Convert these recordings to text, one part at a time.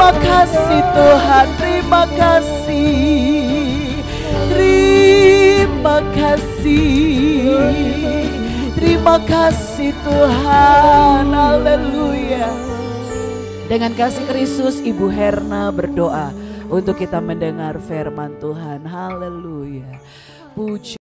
Terima kasih Tuhan, terima kasih. Terima kasih. Terima kasih Tuhan. Haleluya. Dengan kasih Kristus, Ibu Herna berdoa untuk kita mendengar firman Tuhan. Haleluya. Puji.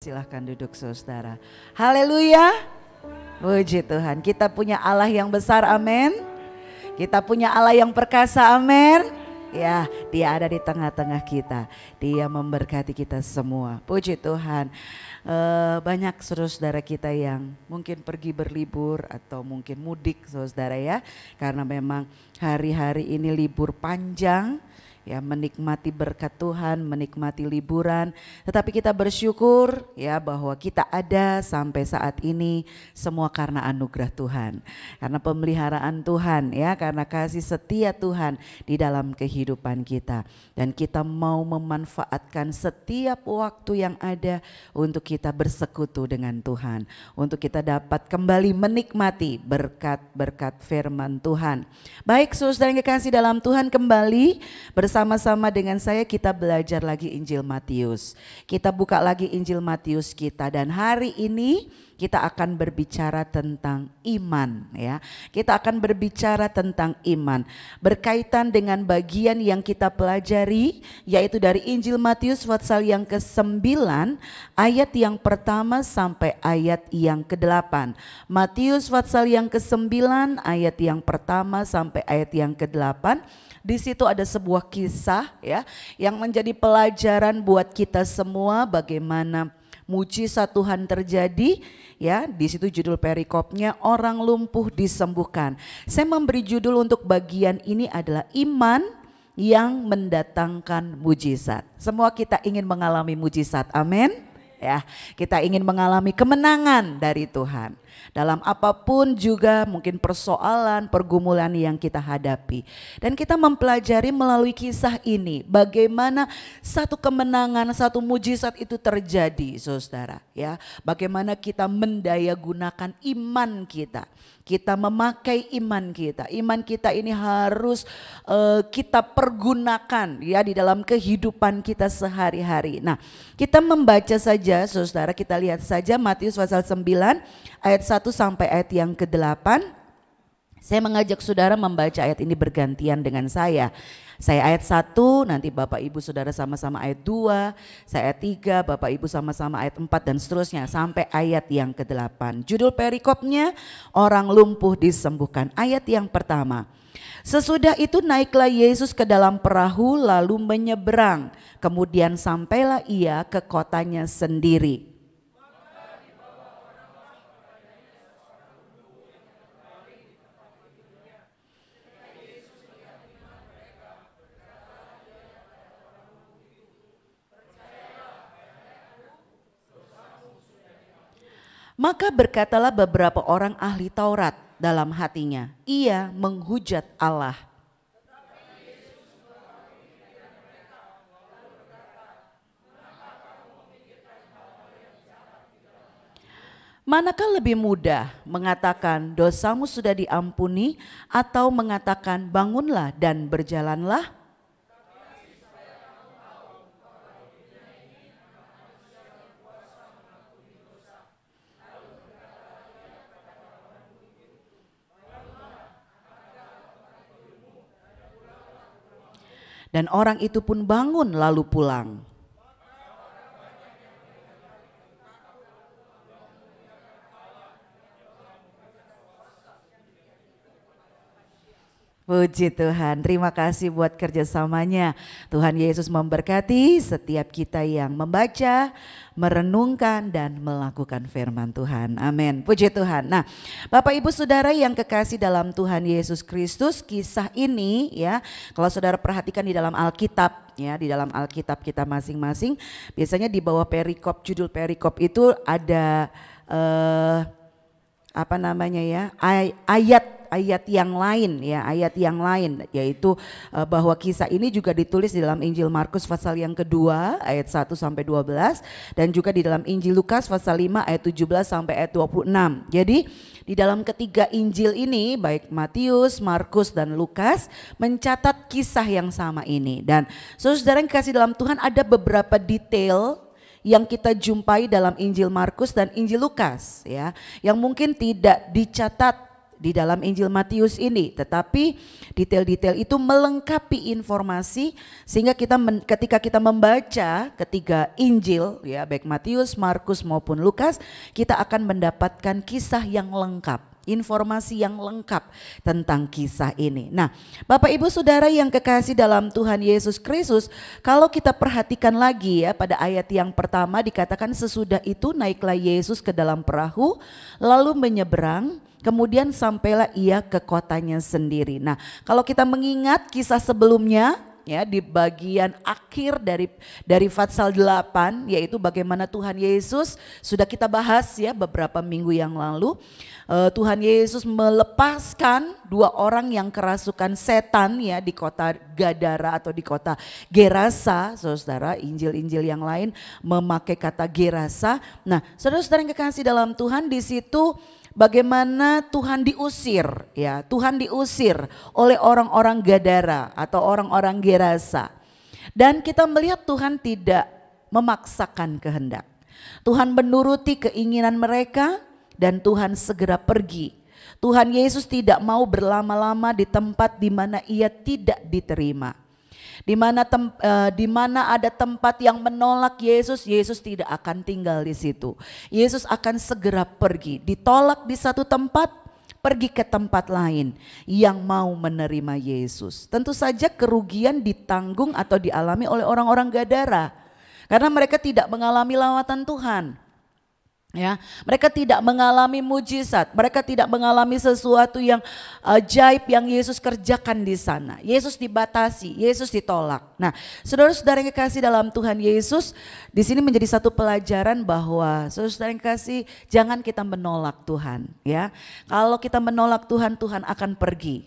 Silahkan duduk saudara. Haleluya. Puji Tuhan. Kita punya Allah yang besar, amin. Kita punya Allah yang perkasa, amin. Ya, Dia ada di tengah-tengah kita. Dia memberkati kita semua. Puji Tuhan. Banyak saudara kita yang mungkin pergi berlibur atau mungkin mudik saudara ya. Karena memang hari-hari ini libur panjang. Ya, menikmati berkat Tuhan, menikmati liburan. Tetapi kita bersyukur ya bahwa kita ada sampai saat ini semua karena anugerah Tuhan. Karena pemeliharaan Tuhan ya, karena kasih setia Tuhan di dalam kehidupan kita. Dan kita mau memanfaatkan setiap waktu yang ada untuk kita bersekutu dengan Tuhan. Untuk kita dapat kembali menikmati berkat-berkat firman Tuhan. Baik saudara yang kekasih dalam Tuhan, kembali bersama-sama dengan saya kita belajar lagi Injil Matius. Kita buka lagi Injil Matius kita dan hari ini kita akan berbicara tentang iman ya. Kita akan berbicara tentang iman berkaitan dengan bagian yang kita pelajari yaitu dari Injil Matius pasal yang ke-9 ayat yang pertama sampai ayat yang ke-8. Matius pasal yang ke-9 ayat yang pertama sampai ayat yang ke-8. Di situ ada sebuah kisah ya yang menjadi pelajaran buat kita semua bagaimana mujizat Tuhan terjadi ya. Di situ judul perikopnya orang lumpuh disembuhkan. Saya memberi judul untuk bagian ini adalah iman yang mendatangkan mujizat. Semua kita ingin mengalami mujizat, amin. Ya, kita ingin mengalami kemenangan dari Tuhan dalam apapun juga mungkin persoalan, pergumulan yang kita hadapi. Dan kita mempelajari melalui kisah ini bagaimana satu kemenangan, satu mujizat itu terjadi, saudara. Ya, bagaimana kita mendayagunakan iman kita. Kita memakai iman kita. Iman kita ini harus kita pergunakan ya di dalam kehidupan kita sehari-hari. Nah, kita membaca saja saudara, kita lihat saja Matius pasal 9 ayat 1 sampai ayat yang ke-8. Saya mengajak saudara membaca ayat ini bergantian dengan saya. Saya ayat 1, nanti Bapak Ibu Saudara sama-sama ayat 2, saya ayat 3, Bapak Ibu sama-sama ayat 4 dan seterusnya sampai ayat yang ke-8. Judul perikopnya orang lumpuh disembuhkan. Ayat yang pertama. Sesudah itu naiklah Yesus ke dalam perahu lalu menyeberang. Kemudian sampailah ia ke kotanya sendiri. Maka berkatalah beberapa orang ahli Taurat dalam hatinya, ia menghujat Allah. Manakah lebih mudah mengatakan dosamu sudah diampuni atau mengatakan bangunlah dan berjalanlah? Dan orang itu pun bangun lalu pulang. Puji Tuhan, terima kasih buat kerjasamanya. Tuhan Yesus memberkati setiap kita yang membaca, merenungkan dan melakukan firman Tuhan. Amin. Puji Tuhan. Nah, Bapak Ibu Saudara yang kekasih dalam Tuhan Yesus Kristus, kisah ini ya, kalau saudara perhatikan di dalam Alkitab ya, di dalam Alkitab kita masing-masing, biasanya di bawah perikop, judul perikop itu ada ayat yang lain ya, ayat yang lain, yaitu bahwa kisah ini juga ditulis di dalam Injil Markus pasal yang kedua ayat 1 sampai 12 dan juga di dalam Injil Lukas pasal 5 ayat 17 sampai ayat 26. Jadi di dalam ketiga Injil ini baik Matius, Markus dan Lukas mencatat kisah yang sama ini. Dan saudara yang kasih dalam Tuhan, ada beberapa detail yang kita jumpai dalam Injil Markus dan Injil Lukas ya, yang mungkin tidak dicatat di dalam Injil Matius ini, tetapi detail-detail itu melengkapi informasi sehingga ketika kita membaca ketiga Injil ya, baik Matius, Markus maupun Lukas, kita akan mendapatkan kisah yang lengkap, informasi yang lengkap tentang kisah ini. Nah, Bapak Ibu Saudara yang kekasih dalam Tuhan Yesus Kristus, kalau kita perhatikan lagi ya, pada ayat yang pertama dikatakan sesudah itu naiklah Yesus ke dalam perahu lalu menyeberang, kemudian sampailah ia ke kotanya sendiri. Nah, kalau kita mengingat kisah sebelumnya ya, di bagian akhir dari Fatsal 8, yaitu bagaimana Tuhan Yesus, sudah kita bahas ya beberapa minggu yang lalu, Tuhan Yesus melepaskan dua orang yang kerasukan setan ya di kota Gadara atau di kota Gerasa. Saudara, Injil-Injil yang lain memakai kata Gerasa. Nah, saudara-saudara yang kekasih dalam Tuhan, di situ bagaimana Tuhan diusir ya, Tuhan diusir oleh orang-orang Gadara atau orang-orang Gerasa. Dan kita melihat Tuhan tidak memaksakan kehendak. Tuhan menuruti keinginan mereka dan Tuhan segera pergi. Tuhan Yesus tidak mau berlama-lama di tempat di mana ia tidak diterima. Di mana ada tempat yang menolak Yesus, Yesus tidak akan tinggal di situ. Yesus akan segera pergi. Ditolak di satu tempat, pergi ke tempat lain yang mau menerima Yesus. Tentu saja kerugian ditanggung atau dialami oleh orang-orang Gadara, karena mereka tidak mengalami lawatan Tuhan. Ya, mereka tidak mengalami mujizat, mereka tidak mengalami sesuatu yang ajaib yang Yesus kerjakan di sana. Yesus dibatasi, Yesus ditolak. Nah, saudara-saudara yang kekasih dalam Tuhan Yesus, di sini menjadi satu pelajaran bahwa saudara-saudara yang kekasih, jangan kita menolak Tuhan. Ya, kalau kita menolak Tuhan, Tuhan akan pergi.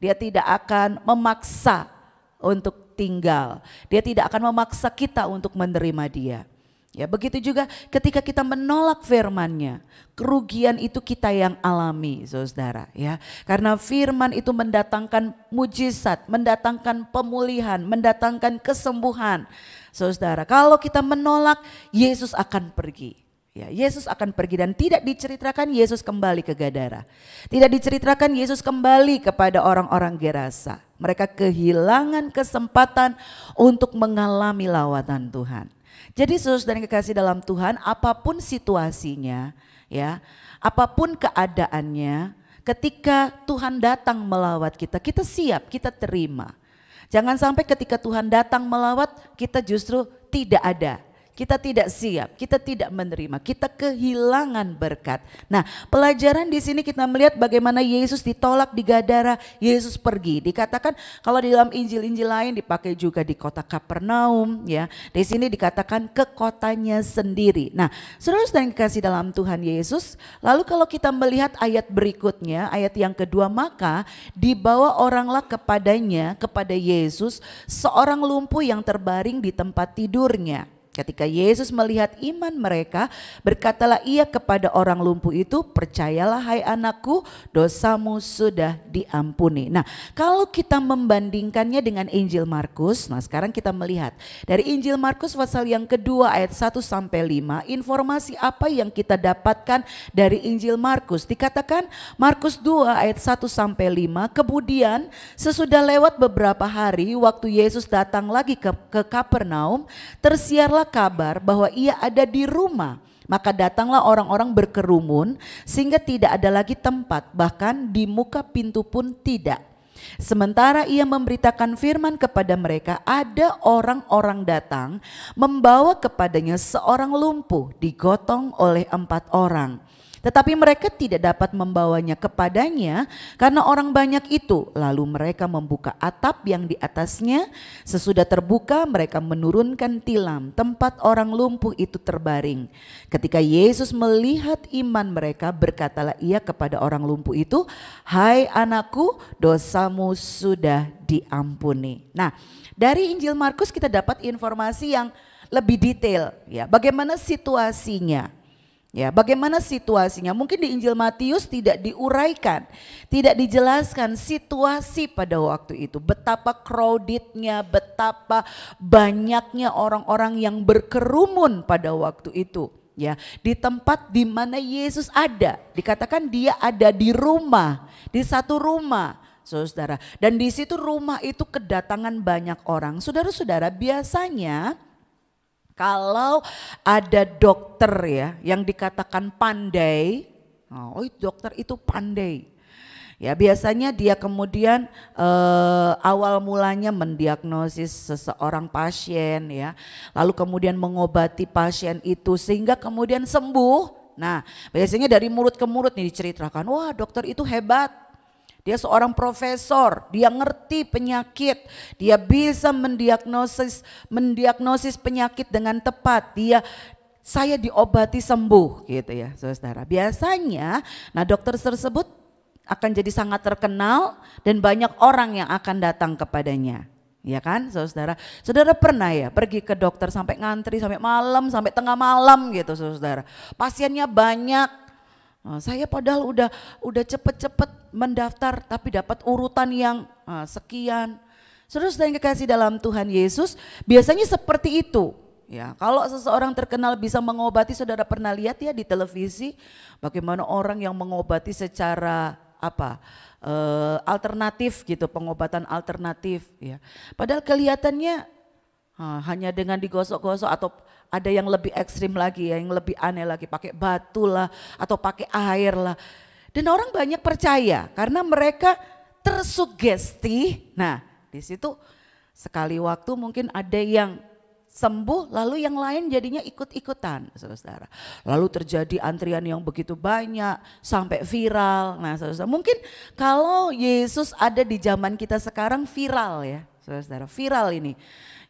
Dia tidak akan memaksa untuk tinggal. Dia tidak akan memaksa kita untuk menerima Dia. Ya, begitu juga ketika kita menolak firman-Nya, kerugian itu kita yang alami, saudara ya. Karena firman itu mendatangkan mujizat, mendatangkan pemulihan, mendatangkan kesembuhan. Saudara, kalau kita menolak, Yesus akan pergi. Ya, Yesus akan pergi dan tidak diceritakan Yesus kembali ke Gadara. Tidak diceritakan Yesus kembali kepada orang-orang Gerasa. Mereka kehilangan kesempatan untuk mengalami lawatan Tuhan. Jadi saudara yang kekasih dalam Tuhan, apapun situasinya, ya, apapun keadaannya, ketika Tuhan datang melawat kita, kita siap, kita terima. Jangan sampai ketika Tuhan datang melawat, kita justru tidak ada. kita tidak siap, kita tidak menerima, kita kehilangan berkat. Nah, pelajaran di sini kita melihat bagaimana Yesus ditolak di Gadara, Yesus pergi. Dikatakan kalau di dalam Injil-Injil lain dipakai juga di kota Kapernaum ya. Di sini dikatakan ke kotanya sendiri. Nah, saudara-saudara yang dikasih dalam Tuhan Yesus, lalu kalau kita melihat ayat berikutnya, ayat yang kedua, maka dibawa oranglah kepadanya, kepada Yesus, seorang lumpuh yang terbaring di tempat tidurnya. Ketika Yesus melihat iman mereka, berkatalah ia kepada orang lumpuh itu, percayalah hai anakku, dosamu sudah diampuni. Nah, kalau kita membandingkannya dengan Injil Markus, nah sekarang kita melihat dari Injil Markus pasal yang kedua ayat 1 sampai 5, informasi apa yang kita dapatkan dari Injil Markus. Dikatakan Markus 2 ayat 1 sampai 5, kemudian sesudah lewat beberapa hari waktu Yesus datang lagi ke Kapernaum, tersiarlah kabar bahwa ia ada di rumah. Maka datanglah orang-orang berkerumun sehingga tidak ada lagi tempat, bahkan di muka pintu pun tidak. Sementara ia memberitakan firman kepada mereka, ada orang-orang datang membawa kepadanya seorang lumpuh digotong oleh 4 orang. Tetapi mereka tidak dapat membawanya kepadanya karena orang banyak itu. Lalu mereka membuka atap yang di atasnya. Sesudah terbuka mereka menurunkan tilam tempat orang lumpuh itu terbaring. Ketika Yesus melihat iman mereka, berkatalah ia kepada orang lumpuh itu, hai anakku, dosamu sudah diampuni. Nah, dari Injil Markus kita dapat informasi yang lebih detail ya, bagaimana situasinya. Ya, bagaimana situasinya? Mungkin di Injil Matius tidak diuraikan, tidak dijelaskan situasi pada waktu itu. Betapa crowdednya, betapa banyaknya orang-orang yang berkerumun pada waktu itu. Ya, di tempat di mana Yesus ada, dikatakan dia ada di rumah, di satu rumah, saudara. Dan di situ rumah itu kedatangan banyak orang. Saudara-saudara, biasanya kalau ada dokter ya yang dikatakan pandai, oh dokter itu pandai. Ya biasanya dia kemudian awal mulanya mendiagnosis seseorang pasien ya, lalu kemudian mengobati pasien itu sehingga kemudian sembuh. Nah biasanya dari mulut ke mulut nih diceritakan, wah dokter itu hebat. Dia seorang profesor, dia ngerti penyakit, dia bisa mendiagnosis penyakit dengan tepat. Saya diobati sembuh gitu ya saudara. Biasanya nah dokter tersebut akan jadi sangat terkenal dan banyak orang yang akan datang kepadanya. Ya kan saudara, saudara pernah ya pergi ke dokter sampai ngantri sampai malam, sampai tengah malam gitu saudara. Pasiennya banyak. Saya padahal udah cepet-cepet mendaftar tapi dapat urutan yang sekian. Saudara yang kekasih dalam Tuhan Yesus, biasanya seperti itu. Ya, kalau seseorang terkenal bisa mengobati, saudara pernah lihat ya di televisi bagaimana orang yang mengobati secara alternatif gitu, pengobatan alternatif ya. Padahal kelihatannya hanya dengan digosok-gosok atau ada yang lebih ekstrim lagi ya, yang lebih aneh lagi, pakai batu lah atau pakai air lah. Dan orang banyak percaya karena mereka tersugesti. Nah di situ sekali waktu mungkin ada yang sembuh lalu yang lain jadinya ikut-ikutan saudara. Lalu terjadi antrian yang begitu banyak sampai viral. Nah saudara, mungkin kalau Yesus ada di zaman kita sekarang viral ya saudara, viral ini.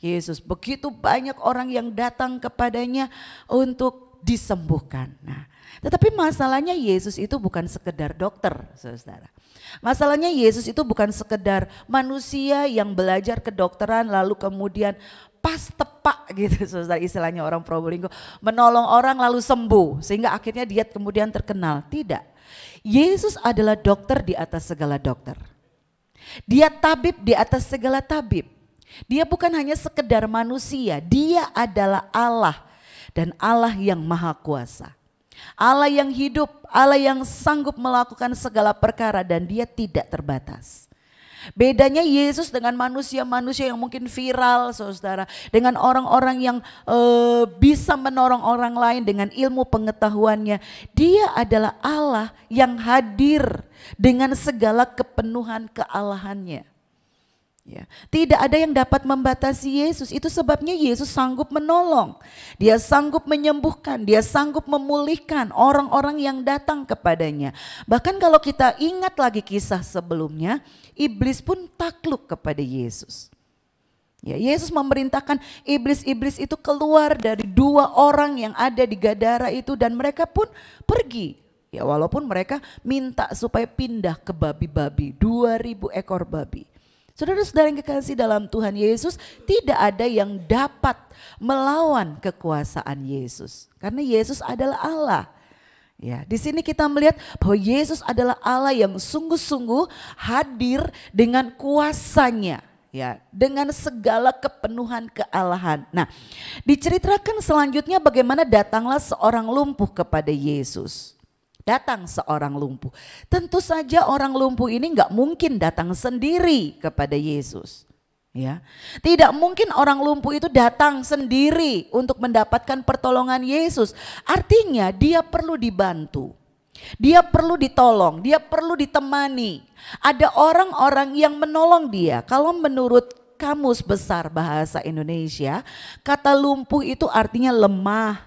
Yesus begitu banyak orang yang datang kepadanya untuk disembuhkan. Nah, tetapi masalahnya Yesus itu bukan sekedar dokter, saudara. Masalahnya Yesus itu bukan sekedar manusia yang belajar kedokteran lalu kemudian pas tepak gitu, saudara, istilahnya orang Probolinggo, menolong orang lalu sembuh sehingga akhirnya dia kemudian terkenal. Tidak. Yesus adalah dokter di atas segala dokter. Dia tabib di atas segala tabib. Dia bukan hanya sekedar manusia, dia adalah Allah dan Allah yang maha kuasa. Allah yang hidup, Allah yang sanggup melakukan segala perkara dan dia tidak terbatas. Bedanya Yesus dengan manusia-manusia yang mungkin viral saudara, dengan orang-orang yang bisa menolong orang lain dengan ilmu pengetahuannya. Dia adalah Allah yang hadir dengan segala kepenuhan kealahannya. Ya, tidak ada yang dapat membatasi Yesus. Itu sebabnya Yesus sanggup menolong. Dia sanggup menyembuhkan, dia sanggup memulihkan orang-orang yang datang kepadanya. Bahkan kalau kita ingat lagi kisah sebelumnya, iblis pun takluk kepada Yesus. Ya, Yesus memerintahkan iblis-iblis itu keluar dari 2 orang yang ada di Gadara itu dan mereka pun pergi. Ya, walaupun mereka minta supaya pindah ke babi-babi, 2000 ekor babi. Saudara-saudara yang kekasih dalam Tuhan Yesus, tidak ada yang dapat melawan kekuasaan Yesus. Karena Yesus adalah Allah. Ya, di sini kita melihat bahwa Yesus adalah Allah yang sungguh-sungguh hadir dengan kuasanya. Ya, dengan segala kepenuhan kealahan. Nah, diceritakan selanjutnya bagaimana datanglah seorang lumpuh kepada Yesus. Datang seorang lumpuh. Tentu saja orang lumpuh ini nggak mungkin datang sendiri kepada Yesus. Ya, tidak mungkin orang lumpuh itu datang sendiri untuk mendapatkan pertolongan Yesus. Artinya dia perlu dibantu. Dia perlu ditolong, dia perlu ditemani. Ada orang-orang yang menolong dia. Kalau menurut Kamus Besar Bahasa Indonesia, kata lumpuh itu artinya lemah,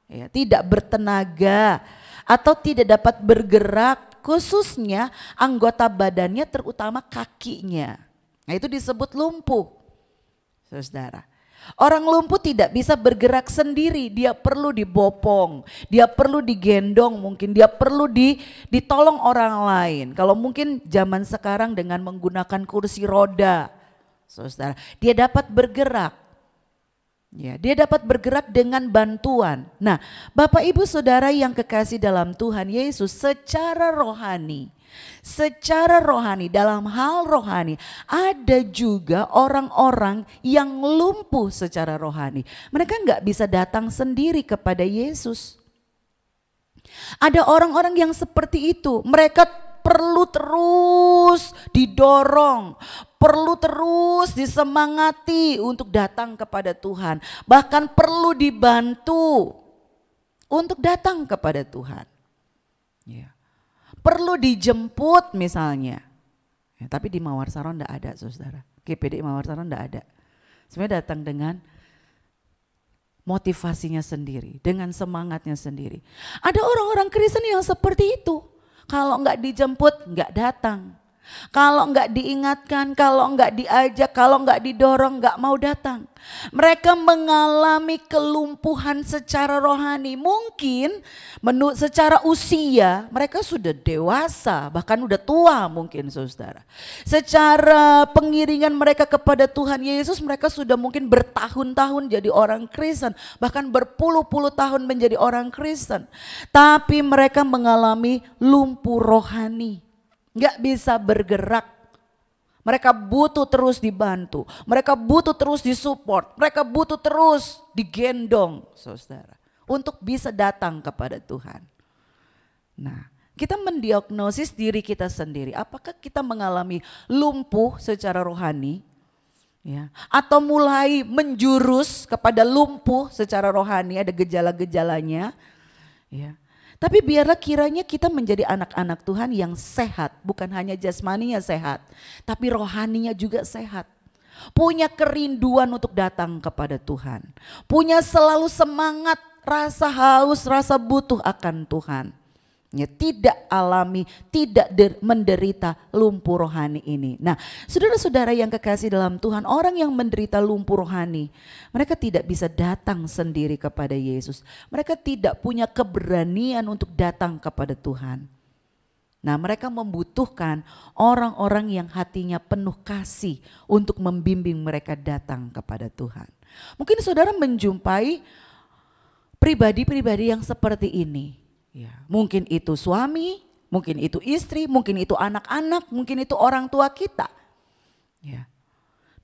ya, tidak bertenaga, atau tidak dapat bergerak, khususnya anggota badannya terutama kakinya. Nah, itu disebut lumpuh. Saudara, orang lumpuh tidak bisa bergerak sendiri, dia perlu dibopong, dia perlu digendong, mungkin dia perlu ditolong orang lain. Kalau mungkin zaman sekarang dengan menggunakan kursi roda, saudara, dia dapat bergerak. Ya, dia dapat bergerak dengan bantuan. Nah, Bapak Ibu Saudara yang kekasih dalam Tuhan Yesus, secara rohani dalam hal rohani ada juga orang-orang yang lumpuh secara rohani. Mereka nggak bisa datang sendiri kepada Yesus. Ada orang-orang yang seperti itu, mereka perlu terus didorong, perlu terus disemangati untuk datang kepada Tuhan. Bahkan perlu dibantu untuk datang kepada Tuhan. Ya. Perlu dijemput misalnya. Ya, tapi di Mawar Saron enggak ada, saudara. GPD Mawar Saron enggak ada. Sebenarnya datang dengan motivasinya sendiri, dengan semangatnya sendiri. Ada orang-orang Kristen yang seperti itu. Kalau enggak dijemput, enggak datang. Kalau enggak diingatkan, kalau enggak diajak, kalau enggak didorong, enggak mau datang. Mereka mengalami kelumpuhan secara rohani. Mungkin menurut secara usia mereka sudah dewasa, bahkan udah tua mungkin, saudara. Secara pengiringan mereka kepada Tuhan Yesus, mereka sudah mungkin bertahun-tahun jadi orang Kristen, bahkan berpuluh-puluh tahun menjadi orang Kristen. Tapi mereka mengalami lumpuh rohani. Nggak bisa bergerak. Mereka butuh terus dibantu. Mereka butuh terus disupport. Mereka butuh terus digendong, saudara, untuk bisa datang kepada Tuhan. Nah, kita mendiagnosis diri kita sendiri. Apakah kita mengalami lumpuh secara rohani? Ya, atau mulai menjurus kepada lumpuh secara rohani, ada gejala-gejalanya. Ya. Tapi biarlah kiranya kita menjadi anak-anak Tuhan yang sehat, bukan hanya jasmaninya sehat, tapi rohaninya juga sehat. Punya kerinduan untuk datang kepada Tuhan, punya selalu semangat, rasa haus, rasa butuh akan Tuhan. Ya, tidak alami, tidak menderita lumpuh rohani ini. Nah, saudara-saudara yang kekasih dalam Tuhan, orang yang menderita lumpuh rohani, mereka tidak bisa datang sendiri kepada Yesus. Mereka tidak punya keberanian untuk datang kepada Tuhan. Nah, mereka membutuhkan orang-orang yang hatinya penuh kasih untuk membimbing mereka datang kepada Tuhan. Mungkin saudara menjumpai pribadi-pribadi yang seperti ini. Ya, mungkin itu suami, mungkin itu istri, mungkin itu anak-anak, mungkin itu orang tua kita. Ya.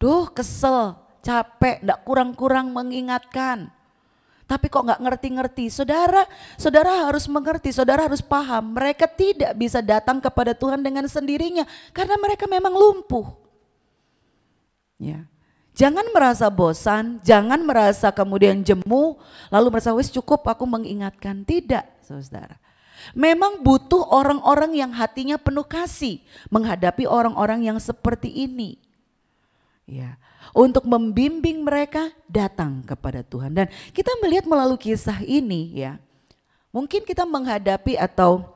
Duh, kesel, capek, enggak kurang-kurang mengingatkan. Tapi kok enggak ngerti-ngerti. Saudara harus mengerti, saudara harus paham. Mereka tidak bisa datang kepada Tuhan dengan sendirinya karena mereka memang lumpuh. Ya. Jangan merasa bosan, jangan merasa kemudian jemu, lalu merasa wis cukup aku mengingatkan. Tidak, saudara. Memang butuh orang-orang yang hatinya penuh kasih menghadapi orang-orang yang seperti ini. Ya, untuk membimbing mereka datang kepada Tuhan. Dan kita melihat melalui kisah ini ya, mungkin kita menghadapi atau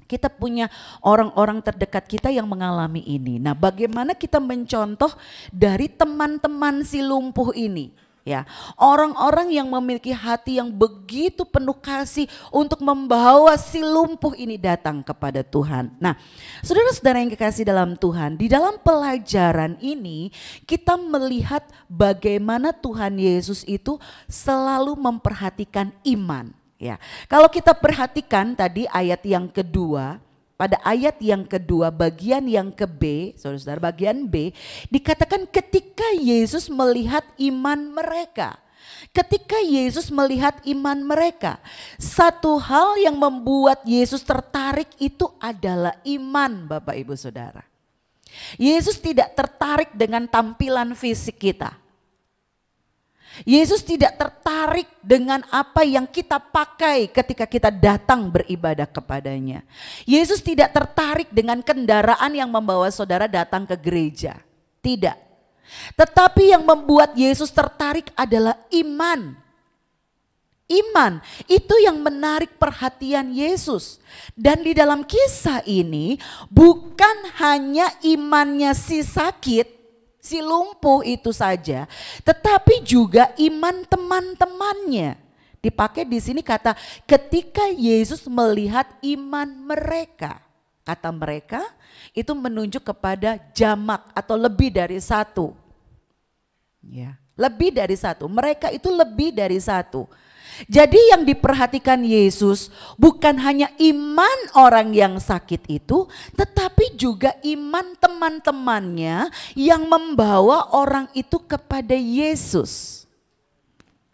kita punya orang-orang terdekat kita yang mengalami ini. Nah, bagaimana kita mencontoh dari teman-teman si lumpuh ini? Ya, orang-orang yang memiliki hati yang begitu penuh kasih untuk membawa si lumpuh ini datang kepada Tuhan. Nah, saudara-saudara yang kekasih dalam Tuhan, di dalam pelajaran ini kita melihat bagaimana Tuhan Yesus itu selalu memperhatikan iman. Ya, kalau kita perhatikan tadi ayat yang kedua, pada ayat yang kedua bagian yang ke B, saudara-saudara, bagian B dikatakan ketika Yesus melihat iman mereka. Ketika Yesus melihat iman mereka, satu hal yang membuat Yesus tertarik itu adalah iman, Bapak Ibu Saudara. Yesus tidak tertarik dengan tampilan fisik kita. Yesus tidak tertarik dengan apa yang kita pakai ketika kita datang beribadah kepadanya. Yesus tidak tertarik dengan kendaraan yang membawa saudara datang ke gereja. Tidak. Tetapi yang membuat Yesus tertarik adalah iman. Iman itu yang menarik perhatian Yesus. Dan di dalam kisah ini bukan hanya imannya si sakit, si lumpuh itu saja, tetapi juga iman teman-temannya. Dipakai di sini kata ketika Yesus melihat iman mereka. Kata mereka itu menunjuk kepada jamak atau lebih dari satu. Ya, lebih dari satu. Mereka itu lebih dari satu. Jadi yang diperhatikan Yesus bukan hanya iman orang yang sakit itu, tetapi juga iman teman-temannya yang membawa orang itu kepada Yesus.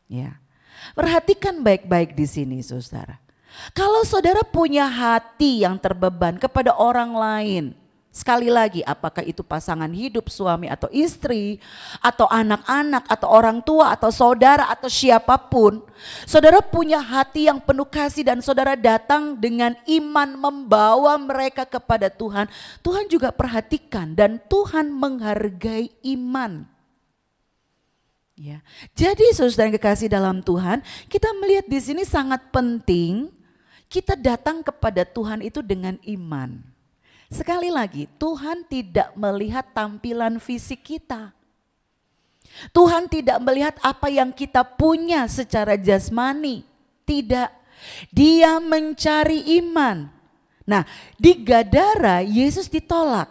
Ya, perhatikan baik-baik di sini, saudara. Kalau saudara punya hati yang terbeban kepada orang lain, sekali lagi, apakah itu pasangan hidup, suami atau istri, atau anak-anak, atau orang tua, atau saudara, atau siapapun. Saudara punya hati yang penuh kasih dan saudara datang dengan iman membawa mereka kepada Tuhan. Tuhan juga perhatikan dan Tuhan menghargai iman. Ya, jadi saudara yang kekasih dalam Tuhan, kita melihat di sini sangat penting kita datang kepada Tuhan itu dengan iman. Sekali lagi, Tuhan tidak melihat tampilan fisik kita. Tuhan tidak melihat apa yang kita punya secara jasmani. Tidak. Dia mencari iman. Nah, di Gadara Yesus ditolak.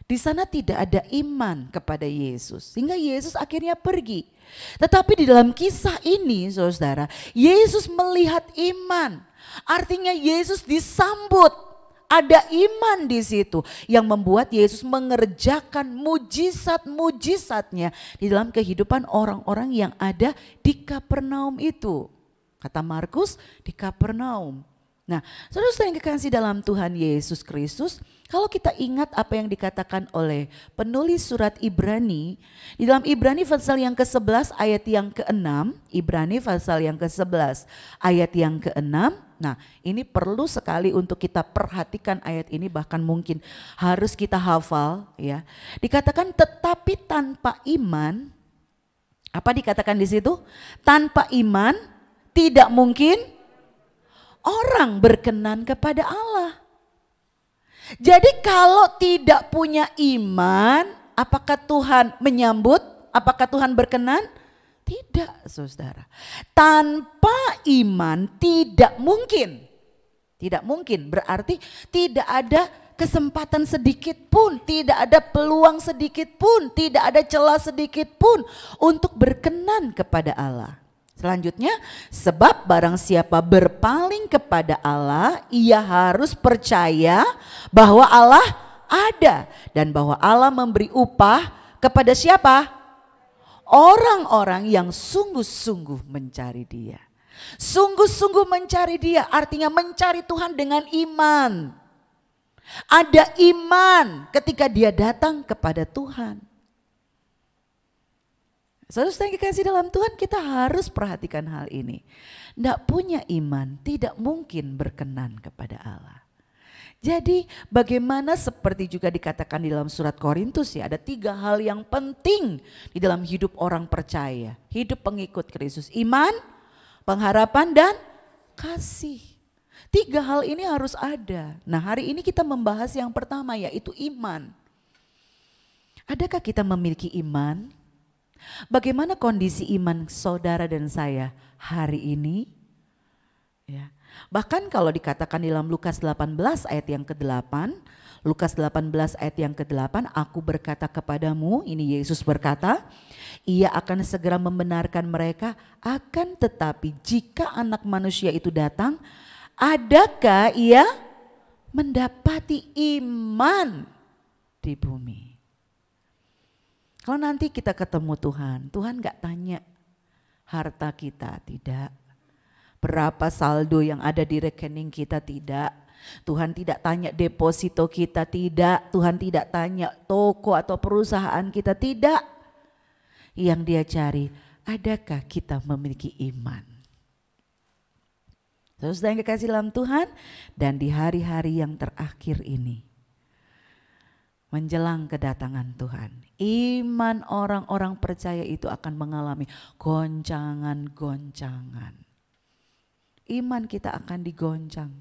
Di sana tidak ada iman kepada Yesus. Sehingga Yesus akhirnya pergi. Tetapi di dalam kisah ini, saudara, Yesus melihat iman. Artinya Yesus disambut. Ada iman di situ yang membuat Yesus mengerjakan mujizat-mujizatnya di dalam kehidupan orang-orang yang ada di Kapernaum itu. Kata Markus, di Kapernaum. Nah, saudara-saudara yang kekasih dalam Tuhan Yesus Kristus, kalau kita ingat apa yang dikatakan oleh penulis surat Ibrani, di dalam Ibrani pasal yang ke-11 ayat yang ke-6, Ibrani pasal yang ke-11 ayat yang ke-6, nah ini perlu sekali untuk kita perhatikan ayat ini, bahkan mungkin harus kita hafal ya. Dikatakan tetapi tanpa iman, apa dikatakan di situ? Tanpa iman tidak mungkin orang berkenan kepada Allah. Jadi kalau tidak punya iman, apakah Tuhan menyambut? Apakah Tuhan berkenan? Tidak, saudara. Tanpa iman tidak mungkin. Tidak mungkin berarti tidak ada kesempatan sedikit pun, tidak ada peluang sedikit pun, tidak ada celah sedikit pun untuk berkenan kepada Allah. Selanjutnya, sebab barang siapa berpaling kepada Allah, ia harus percaya bahwa Allah ada dan bahwa Allah memberi upah kepada siapa? Orang-orang yang sungguh-sungguh mencari Dia. Sungguh-sungguh mencari Dia artinya mencari Tuhan dengan iman. Ada iman ketika dia datang kepada Tuhan. Saudara yang dikasih dalam Tuhan, kita harus perhatikan hal ini. Tidak punya iman tidak mungkin berkenan kepada Allah. Jadi bagaimana seperti juga dikatakan di dalam surat Korintus ya, ada 3 hal yang penting di dalam hidup orang percaya. Hidup pengikut Kristus, iman, pengharapan dan kasih. 3 hal ini harus ada. Nah hari ini kita membahas yang pertama yaitu iman. Adakah kita memiliki iman? Bagaimana kondisi iman saudara dan saya hari ini? Ya. Bahkan kalau dikatakan di dalam Lukas 18 ayat yang ke-8, Lukas 18 ayat yang ke-8, aku berkata kepadamu, ini Yesus berkata, ia akan segera membenarkan mereka, akan tetapi jika anak manusia itu datang, adakah ia mendapati iman di bumi? Kalau nanti kita ketemu Tuhan, Tuhan gak tanya harta kita, tidak. Berapa saldo yang ada di rekening kita, tidak. Tuhan tidak tanya deposito kita, tidak. Tuhan tidak tanya toko atau perusahaan kita, tidak. Yang dia cari, adakah kita memiliki iman? Saudara yang kekasih dalam Tuhan, dan di hari-hari yang terakhir ini, menjelang kedatangan Tuhan, iman orang-orang percaya itu akan mengalami goncangan-goncangan. Iman kita akan digoncang.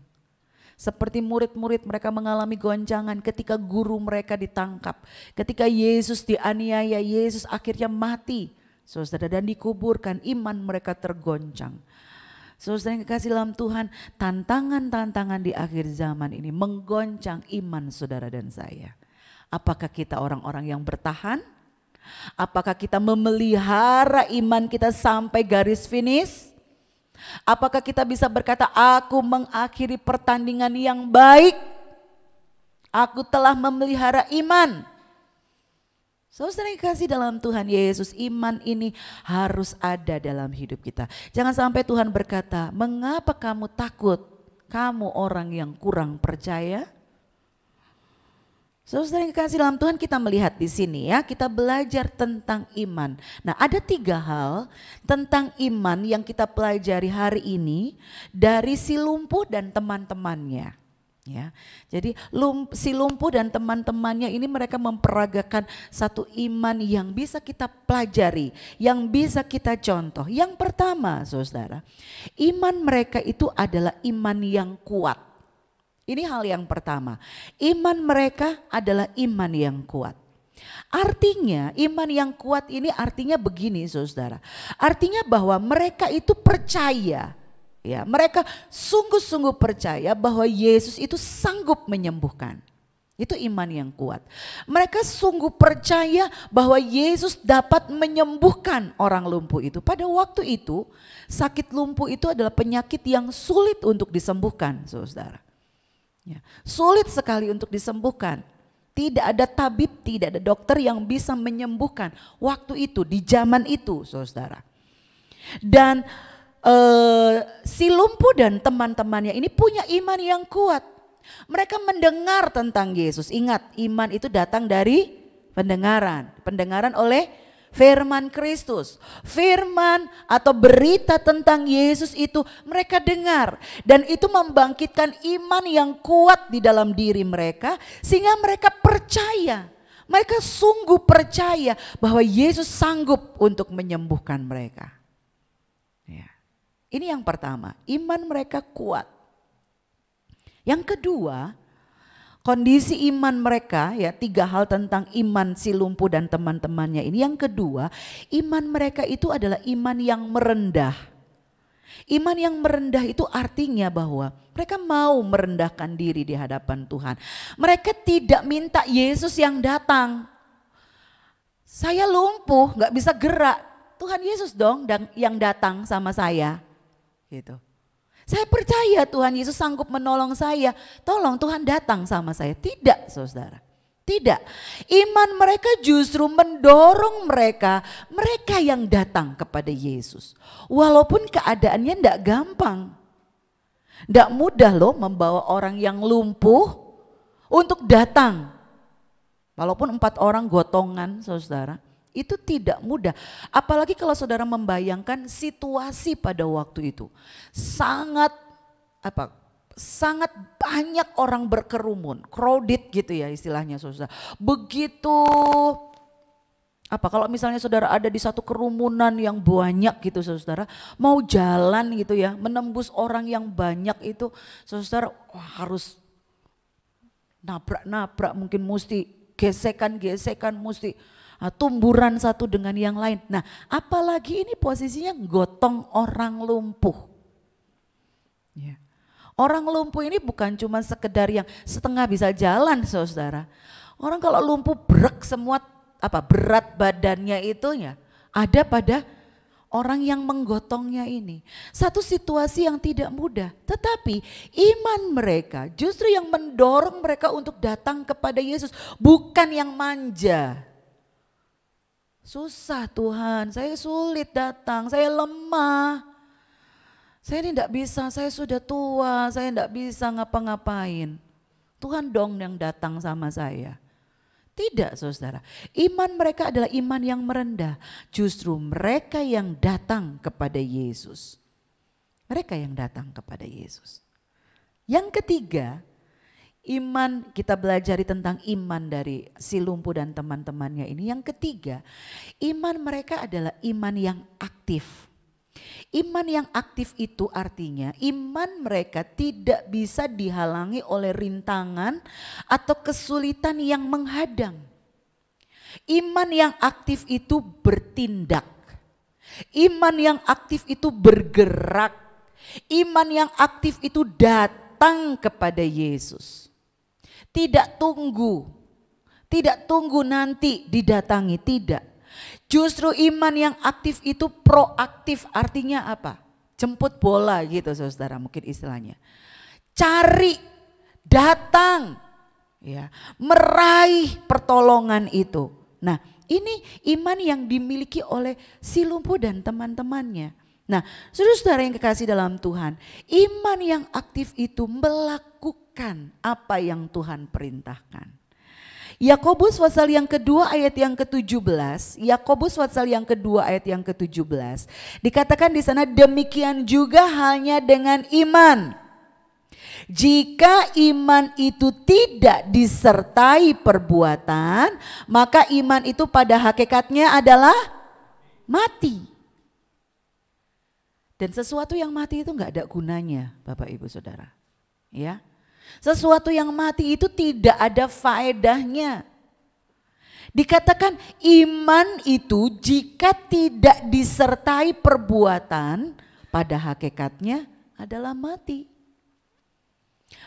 Seperti murid-murid mereka mengalami goncangan ketika guru mereka ditangkap. Ketika Yesus dianiaya, Yesus akhirnya mati. Saudara, dan dikuburkan, iman mereka tergoncang. Saudara yang kekasih dalam Tuhan, tantangan-tantangan di akhir zaman ini menggoncang iman saudara dan saya. Apakah kita orang-orang yang bertahan? Apakah kita memelihara iman kita sampai garis finish? Apakah kita bisa berkata, aku mengakhiri pertandingan yang baik, aku telah memelihara iman. Saudara yang kasih dalam Tuhan Yesus, iman ini harus ada dalam hidup kita. Jangan sampai Tuhan berkata, mengapa kamu takut, kamu orang yang kurang percaya? Saudara yang kasih dalam Tuhan, kita melihat di sini ya, kita belajar tentang iman. Nah, ada 3 hal tentang iman yang kita pelajari hari ini dari si lumpuh dan teman-temannya. Ya, jadi si lumpuh dan teman-temannya ini mereka memperagakan satu iman yang bisa kita pelajari, yang bisa kita contoh. Yang pertama, saudara, iman mereka itu adalah iman yang kuat. Ini hal yang pertama, iman mereka adalah iman yang kuat. Artinya iman yang kuat ini artinya begini saudara, artinya bahwa mereka itu percaya, ya, mereka sungguh-sungguh percaya bahwa Yesus itu sanggup menyembuhkan. Itu iman yang kuat. Mereka sungguh percaya bahwa Yesus dapat menyembuhkan orang lumpuh itu. Pada waktu itu sakit lumpuh itu adalah penyakit yang sulit untuk disembuhkan saudara. Ya, sulit sekali untuk disembuhkan. Tidak ada tabib, tidak ada dokter yang bisa menyembuhkan waktu itu, di zaman itu saudara. Dan si lumpuh dan teman-temannya ini punya iman yang kuat. Mereka mendengar tentang Yesus. Ingat, iman itu datang dari pendengaran. Pendengaran oleh firman Kristus, firman atau berita tentang Yesus itu mereka dengar. Dan itu membangkitkan iman yang kuat di dalam diri mereka sehingga mereka percaya. Mereka sungguh percaya bahwa Yesus sanggup untuk menyembuhkan mereka. Ya. Ini yang pertama, iman mereka kuat. Yang kedua, kondisi iman mereka, ya, 3 hal tentang iman si lumpuh dan teman-temannya ini. Yang kedua, iman mereka itu adalah iman yang merendah. Iman yang merendah itu artinya bahwa mereka mau merendahkan diri di hadapan Tuhan. Mereka tidak minta Yesus yang datang. Saya lumpuh, gak bisa gerak. Tuhan Yesus dong yang datang sama saya. Gitu. Saya percaya Tuhan Yesus sanggup menolong saya. Tolong Tuhan datang sama saya. Tidak saudara. Tidak. Iman mereka justru mendorong mereka yang datang kepada Yesus. Walaupun keadaannya tidak gampang. Tidak mudah loh membawa orang yang lumpuh untuk datang. Walaupun 4 orang gotongan saudara. Itu tidak mudah, apalagi kalau saudara membayangkan situasi pada waktu itu. Sangat sangat banyak orang berkerumun, crowded gitu ya istilahnya saudara. Begitu kalau misalnya saudara ada di satu kerumunan yang banyak gitu saudara, mau jalan gitu ya, menembus orang yang banyak itu saudara harus nabrak-nabrak, mungkin mesti gesekan-gesekan, mesti tumburan satu dengan yang lain. Nah apalagi ini posisinya gotong orang lumpuh. Ya. Orang lumpuh ini bukan cuma sekedar yang setengah bisa jalan saudara. Orang kalau lumpuh brek semua berat badannya itu ya ada pada orang yang menggotongnya ini. Satu situasi yang tidak mudah, tetapi iman mereka justru yang mendorong mereka untuk datang kepada Yesus, bukan yang manja. Susah Tuhan, saya sulit datang, saya lemah. Saya ini tidak bisa, saya sudah tua, saya tidak bisa ngapa-ngapain. Tuhan dong yang datang sama saya. Tidak saudara, iman mereka adalah iman yang merendah. Justru mereka yang datang kepada Yesus. Mereka yang datang kepada Yesus. Yang ketiga, iman, kita belajari tentang iman dari si lumpuh dan teman-temannya ini. Yang ketiga, iman mereka adalah iman yang aktif. Iman yang aktif itu artinya iman mereka tidak bisa dihalangi oleh rintangan atau kesulitan yang menghadang. Iman yang aktif itu bertindak. Iman yang aktif itu bergerak. Iman yang aktif itu datang kepada Yesus. Tidak tunggu nanti didatangi, tidak. Justru iman yang aktif itu proaktif, artinya apa? Jemput bola gitu saudara, mungkin istilahnya. Cari, datang, ya, meraih pertolongan itu. Nah ini iman yang dimiliki oleh si lumpuh dan teman-temannya. Nah saudara-saudara yang kekasih dalam Tuhan, iman yang aktif itu melakukan apa yang Tuhan perintahkan. Yakobus pasal yang kedua ayat yang ke-17, Yakobus pasal yang kedua ayat yang ke-17, dikatakan di sana demikian juga halnya dengan iman. Jika iman itu tidak disertai perbuatan, maka iman itu pada hakikatnya adalah mati. Dan sesuatu yang mati itu enggak ada gunanya, Bapak Ibu Saudara. Ya. Sesuatu yang mati itu tidak ada faedahnya. Dikatakan iman itu jika tidak disertai perbuatan, pada hakikatnya adalah mati.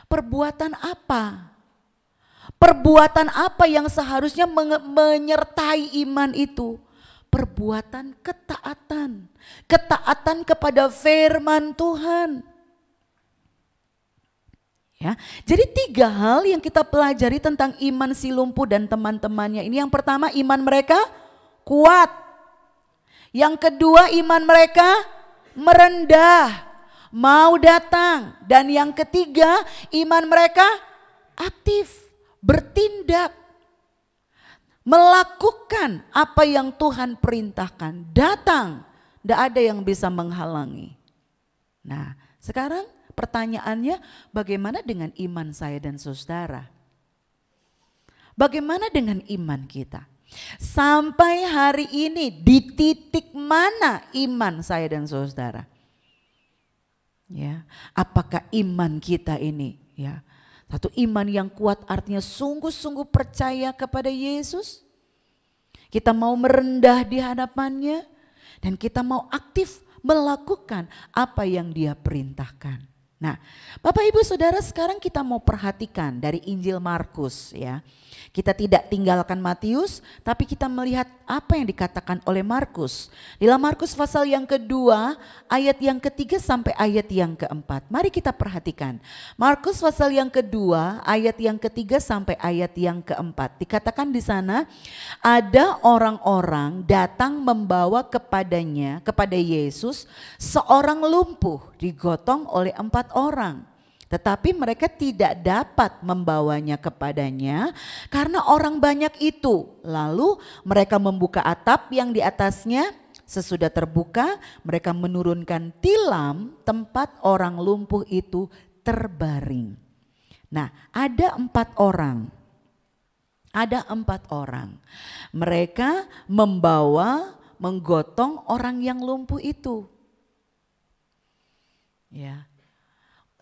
Perbuatan apa? Perbuatan apa yang seharusnya menyertai iman itu? Perbuatan ketaatan. Ketaatan kepada firman Tuhan. Ya, jadi 3 hal yang kita pelajari tentang iman si lumpuh dan teman-temannya ini. Yang pertama, iman mereka kuat. Yang kedua, iman mereka merendah, mau datang. Dan yang ketiga, iman mereka aktif, bertindak, melakukan apa yang Tuhan perintahkan. Datang, tidak ada yang bisa menghalangi. Nah, sekarang pertanyaannya, bagaimana dengan iman saya dan saudara? Bagaimana dengan iman kita? Sampai hari ini di titik mana iman saya dan saudara? Ya, apakah iman kita ini ya satu iman yang kuat, artinya sungguh-sungguh percaya kepada Yesus? Kita mau merendah di hadapannya dan kita mau aktif melakukan apa yang Dia perintahkan. Nah, Bapak Ibu Saudara, sekarang kita mau perhatikan dari Injil Markus ya. Kita tidak tinggalkan Matius, tapi kita melihat apa yang dikatakan oleh Markus. Dalam Markus pasal yang kedua, ayat yang ketiga sampai ayat yang keempat. Mari kita perhatikan. Markus pasal yang kedua, ayat yang ketiga sampai ayat yang keempat. Dikatakan di sana, ada orang-orang datang membawa kepadanya, kepada Yesus, seorang lumpuh digotong oleh 4 orang. Tetapi mereka tidak dapat membawanya kepadanya karena orang banyak itu. Lalu mereka membuka atap yang di atasnya. Sesudah terbuka, mereka menurunkan tilam tempat orang lumpuh itu terbaring. Nah, ada 4 orang. Ada 4 orang. Mereka menggotong orang yang lumpuh itu. Ya.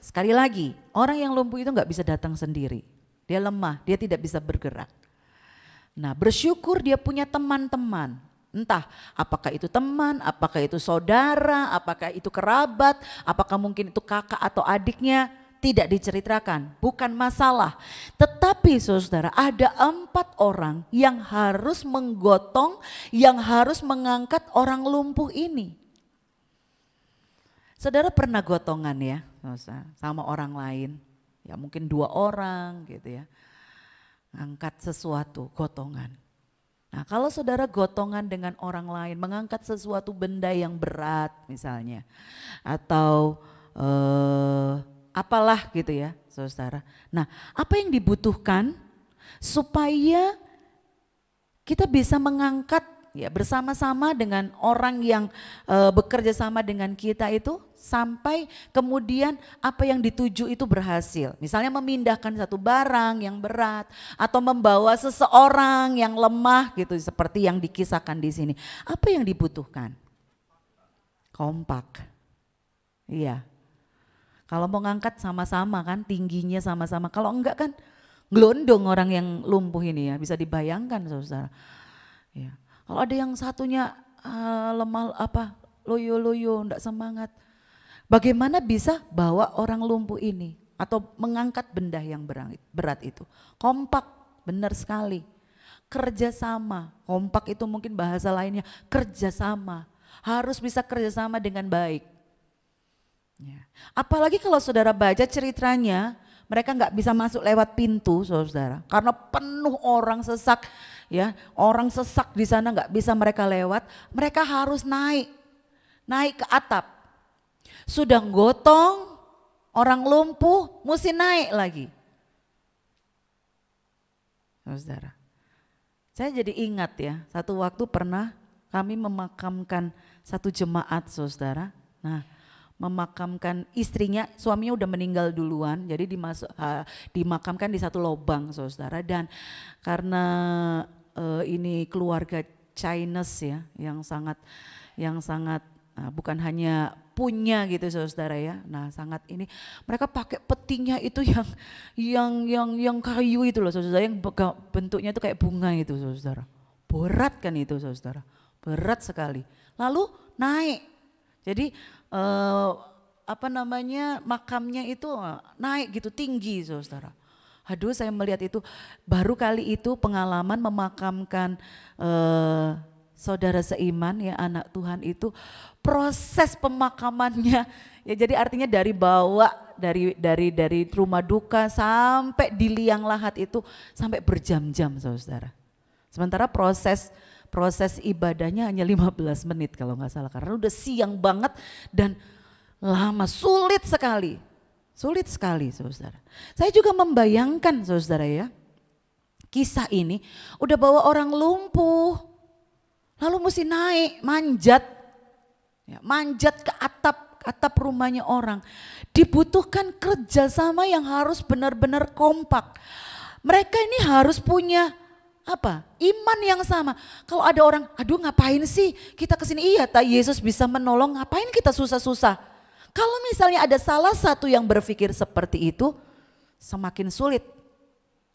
Sekali lagi, orang yang lumpuh itu nggak bisa datang sendiri. Dia lemah, dia tidak bisa bergerak. Nah, bersyukur dia punya teman-teman. Entah apakah itu teman, apakah itu saudara, apakah itu kerabat, apakah mungkin itu kakak atau adiknya, tidak diceritakan, bukan masalah. Tetapi saudara, ada 4 orang yang harus menggotong, yang harus mengangkat orang lumpuh ini. Saudara pernah gotongan ya sama orang lain, ya mungkin 2 orang gitu ya, angkat sesuatu, gotongan. Nah kalau saudara gotongan dengan orang lain, mengangkat sesuatu benda yang berat misalnya, atau apalah gitu ya saudara. Nah apa yang dibutuhkan supaya kita bisa mengangkat ya bersama-sama dengan orang yang bekerja sama dengan kita itu sampai kemudian apa yang dituju itu berhasil. Misalnya memindahkan satu barang yang berat atau membawa seseorang yang lemah gitu seperti yang dikisahkan di sini. Apa yang dibutuhkan? Kompak. Iya. Kalau mau ngangkat sama-sama kan, tingginya sama-sama. Kalau enggak kan gelondong orang yang lumpuh ini ya, bisa dibayangkan saudara. Ya. Kalau ada yang satunya lemah loyo-loyo, enggak semangat. Bagaimana bisa bawa orang lumpuh ini atau mengangkat benda yang berat itu? Kompak, benar sekali. Kerjasama, kompak itu mungkin bahasa lainnya kerjasama. Harus bisa kerjasama dengan baik. Ya. Apalagi kalau saudara baca ceritanya, mereka nggak bisa masuk lewat pintu, saudara, karena penuh orang sesak, ya, orang sesak di sana nggak bisa mereka lewat. Mereka harus naik ke atap. Sudah gotong orang lumpuh, mesti naik lagi. Saudara, saya jadi ingat ya, satu waktu pernah kami memakamkan satu jemaat, saudara. Nah, memakamkan istrinya, suaminya udah meninggal duluan, jadi dimakamkan di satu lubang, saudara. Dan karena ini keluarga Chinese ya, yang sangat bukan hanya punya gitu saudara ya. Nah sangat ini mereka pakai petinya itu yang kayu itu loh saudara, yang bentuknya itu kayak bunga itu saudara. Berat kan itu saudara, berat sekali. Lalu naik, jadi makamnya itu naik gitu tinggi saudara. Aduh saya melihat itu baru kali itu pengalaman memakamkan saudara seiman ya, anak Tuhan itu proses pemakamannya ya, jadi artinya dari rumah duka sampai di liang lahat itu sampai berjam-jam saudara. Sementara proses ibadahnya hanya 15 menit kalau nggak salah, karena udah siang banget dan lama, sulit sekali saudara. Saya juga membayangkan saudara ya, kisah ini udah bawa orang lumpuh, lalu mesti naik, manjat ke atap rumahnya orang. Dibutuhkan kerjasama yang harus benar-benar kompak. Mereka ini harus punya iman yang sama. Kalau ada orang, aduh ngapain sih kita kesini, iya tak Yesus bisa menolong, ngapain kita susah-susah. Kalau misalnya ada salah satu yang berpikir seperti itu, semakin sulit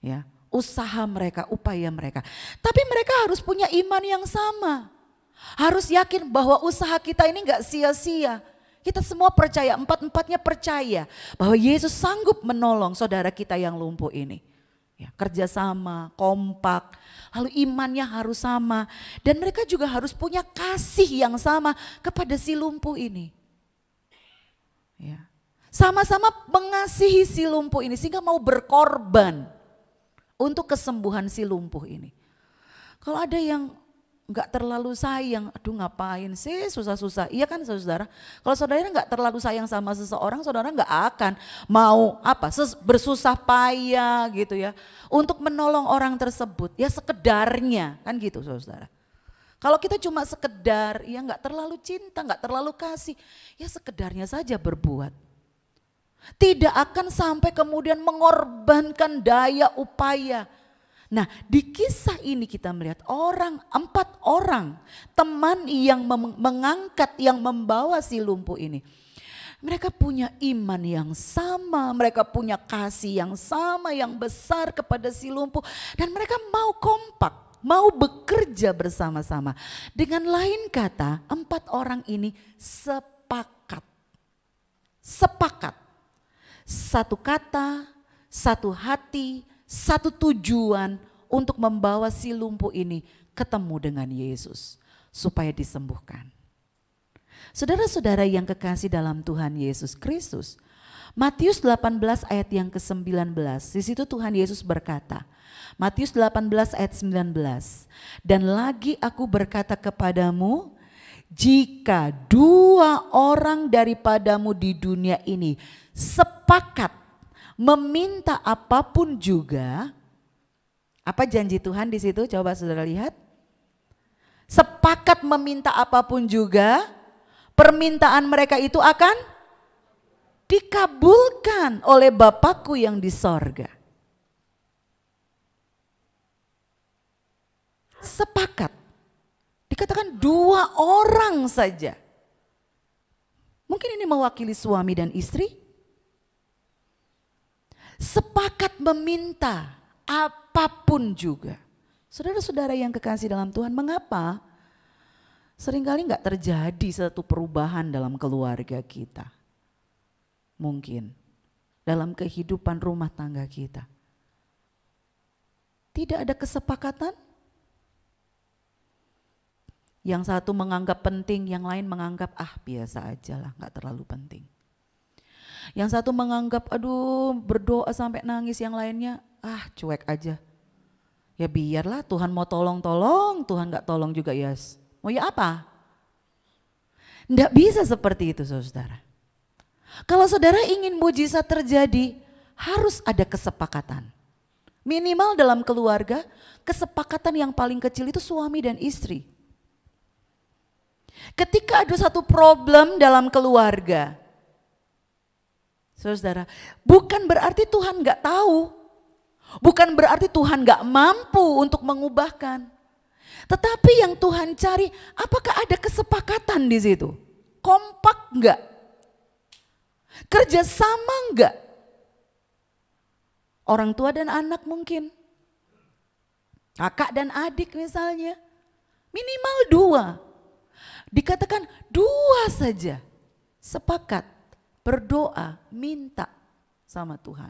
ya usaha mereka, upaya mereka. Tapi mereka harus punya iman yang sama. Harus yakin bahwa usaha kita ini gak sia-sia. Kita semua percaya, 4-empatnya percaya bahwa Yesus sanggup menolong saudara kita yang lumpuh ini. Ya, kerjasama, kompak, lalu imannya harus sama. Dan mereka juga harus punya kasih yang sama kepada si lumpuh ini. Ya. Sama-sama mengasihi si lumpuh ini sehingga mau berkorban untuk kesembuhan si lumpuh ini. Kalau ada yang nggak terlalu sayang, aduh ngapain sih susah-susah, iya kan saudara? Kalau saudara nggak terlalu sayang sama seseorang, saudara nggak akan mau bersusah payah gitu ya untuk menolong orang tersebut, ya sekedarnya kan gitu saudara. Kalau kita cuma sekedar, ya nggak terlalu cinta, nggak terlalu kasih, ya sekedarnya saja berbuat. Tidak akan sampai kemudian mengorbankan daya upaya. Nah, di kisah ini kita melihat 4 orang teman yang mengangkat, yang membawa si lumpuh ini. Mereka punya iman yang sama, mereka punya kasih yang sama, yang besar kepada si lumpuh. Dan mereka mau kompak, mau bekerja bersama-sama. Dengan lain kata, 4 orang ini sepakat. Satu kata, satu hati, satu tujuan untuk membawa si lumpuh ini ketemu dengan Yesus supaya disembuhkan. Saudara-saudara yang kekasih dalam Tuhan Yesus Kristus, Matius 18 ayat yang ke-19, di situ Tuhan Yesus berkata, Matius 18 ayat 19, dan lagi aku berkata kepadamu, jika 2 orang daripadamu di dunia ini sepakat meminta apapun juga, apa janji Tuhan di situ? Coba saudara lihat. Sepakat meminta apapun juga, permintaan mereka itu akan dikabulkan oleh Bapakku yang di sorga. Sepakat. Dikatakan 2 orang saja. Mungkin ini mewakili suami dan istri. Sepakat meminta apapun juga. Saudara-saudara yang kekasih dalam Tuhan, mengapa seringkali nggak terjadi satu perubahan dalam keluarga kita? Mungkin dalam kehidupan rumah tangga kita. Tidak ada kesepakatan. Yang satu menganggap penting, yang lain menganggap biasa aja lah, nggak terlalu penting. Yang satu menganggap aduh berdoa sampai nangis, yang lainnya cuek aja. Ya biarlah, Tuhan mau tolong, Tuhan nggak tolong juga yes. Mau ya apa? Nggak bisa seperti itu saudara. Kalau saudara ingin mujizat terjadi, harus ada kesepakatan. Minimal dalam keluarga, kesepakatan yang paling kecil itu suami dan istri. Ketika ada satu problem dalam keluarga, saudara, bukan berarti Tuhan gak tahu, bukan berarti Tuhan gak mampu untuk mengubahkan. Tetapi yang Tuhan cari, apakah ada kesepakatan di situ? Kompak enggak? Kerjasama enggak? Orang tua dan anak mungkin. Kakak dan adik misalnya. Minimal 2. Dikatakan 2 saja. Sepakat, berdoa, minta sama Tuhan.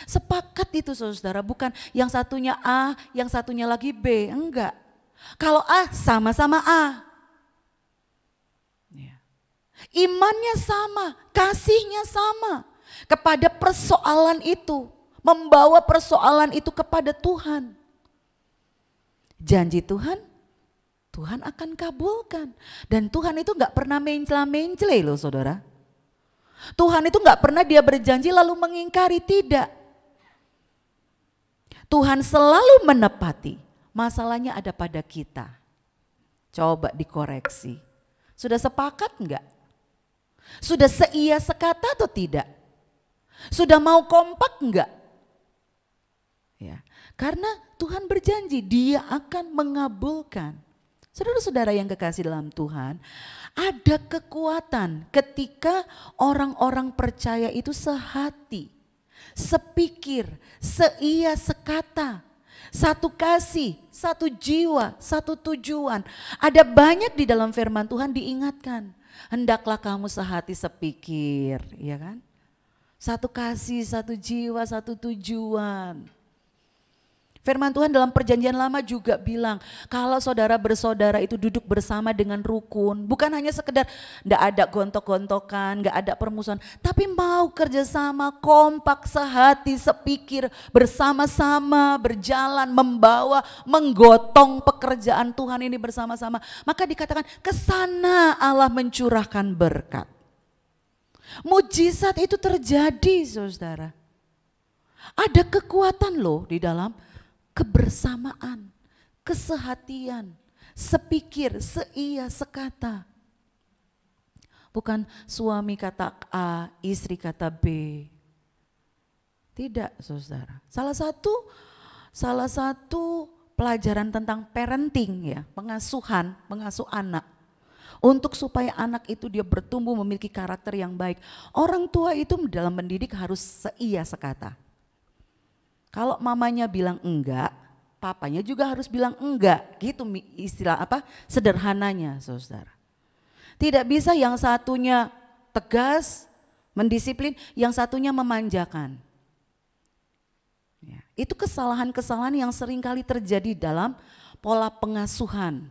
Sepakat itu saudara, bukan yang satunya A, yang satunya lagi B, enggak. Kalau A, sama-sama A. Ya. Imannya sama, kasihnya sama kepada persoalan itu. Membawa persoalan itu kepada Tuhan. Janji Tuhan, Tuhan akan kabulkan. Dan Tuhan itu gak pernah mencela-mencela loh saudara. Tuhan itu gak pernah dia berjanji lalu mengingkari, tidak. Tuhan selalu menepati. Masalahnya ada pada kita. Coba dikoreksi. Sudah sepakat enggak? Sudah seia sekata atau tidak? Sudah mau kompak enggak? Ya, karena Tuhan berjanji dia akan mengabulkan. Saudara-saudara yang kekasih dalam Tuhan, ada kekuatan ketika orang-orang percaya itu sehati, sepikir, seia sekata, satu kasih, satu jiwa, satu tujuan. Ada banyak di dalam firman Tuhan diingatkan, hendaklah kamu sehati sepikir, ya kan? Satu kasih, satu jiwa, satu tujuan. Firman Tuhan dalam perjanjian lama juga bilang, kalau saudara bersaudara itu duduk bersama dengan rukun, bukan hanya sekedar enggak ada gontok-gontokan, enggak ada permusuhan, tapi mau kerjasama, kompak, sehati, sepikir, bersama-sama, berjalan, membawa, menggotong pekerjaan Tuhan ini bersama-sama. Maka dikatakan kesana Allah mencurahkan berkat. Mujizat itu terjadi saudara. Ada kekuatan loh di dalam kebersamaan, kesehatian, sepikir, seia, sekata. Bukan suami kata A, istri kata B. Tidak, saudara. Salah satu pelajaran tentang parenting ya, mengasuh anak. Untuk supaya anak itu dia bertumbuh memiliki karakter yang baik. Orang tua itu dalam mendidik harus seia sekata. Kalau mamanya bilang enggak, papanya juga harus bilang enggak. Gitu istilah sederhananya, saudara. Tidak bisa yang satunya tegas, mendisiplin, yang satunya memanjakan. Ya, itu kesalahan-kesalahan yang seringkali terjadi dalam pola pengasuhan.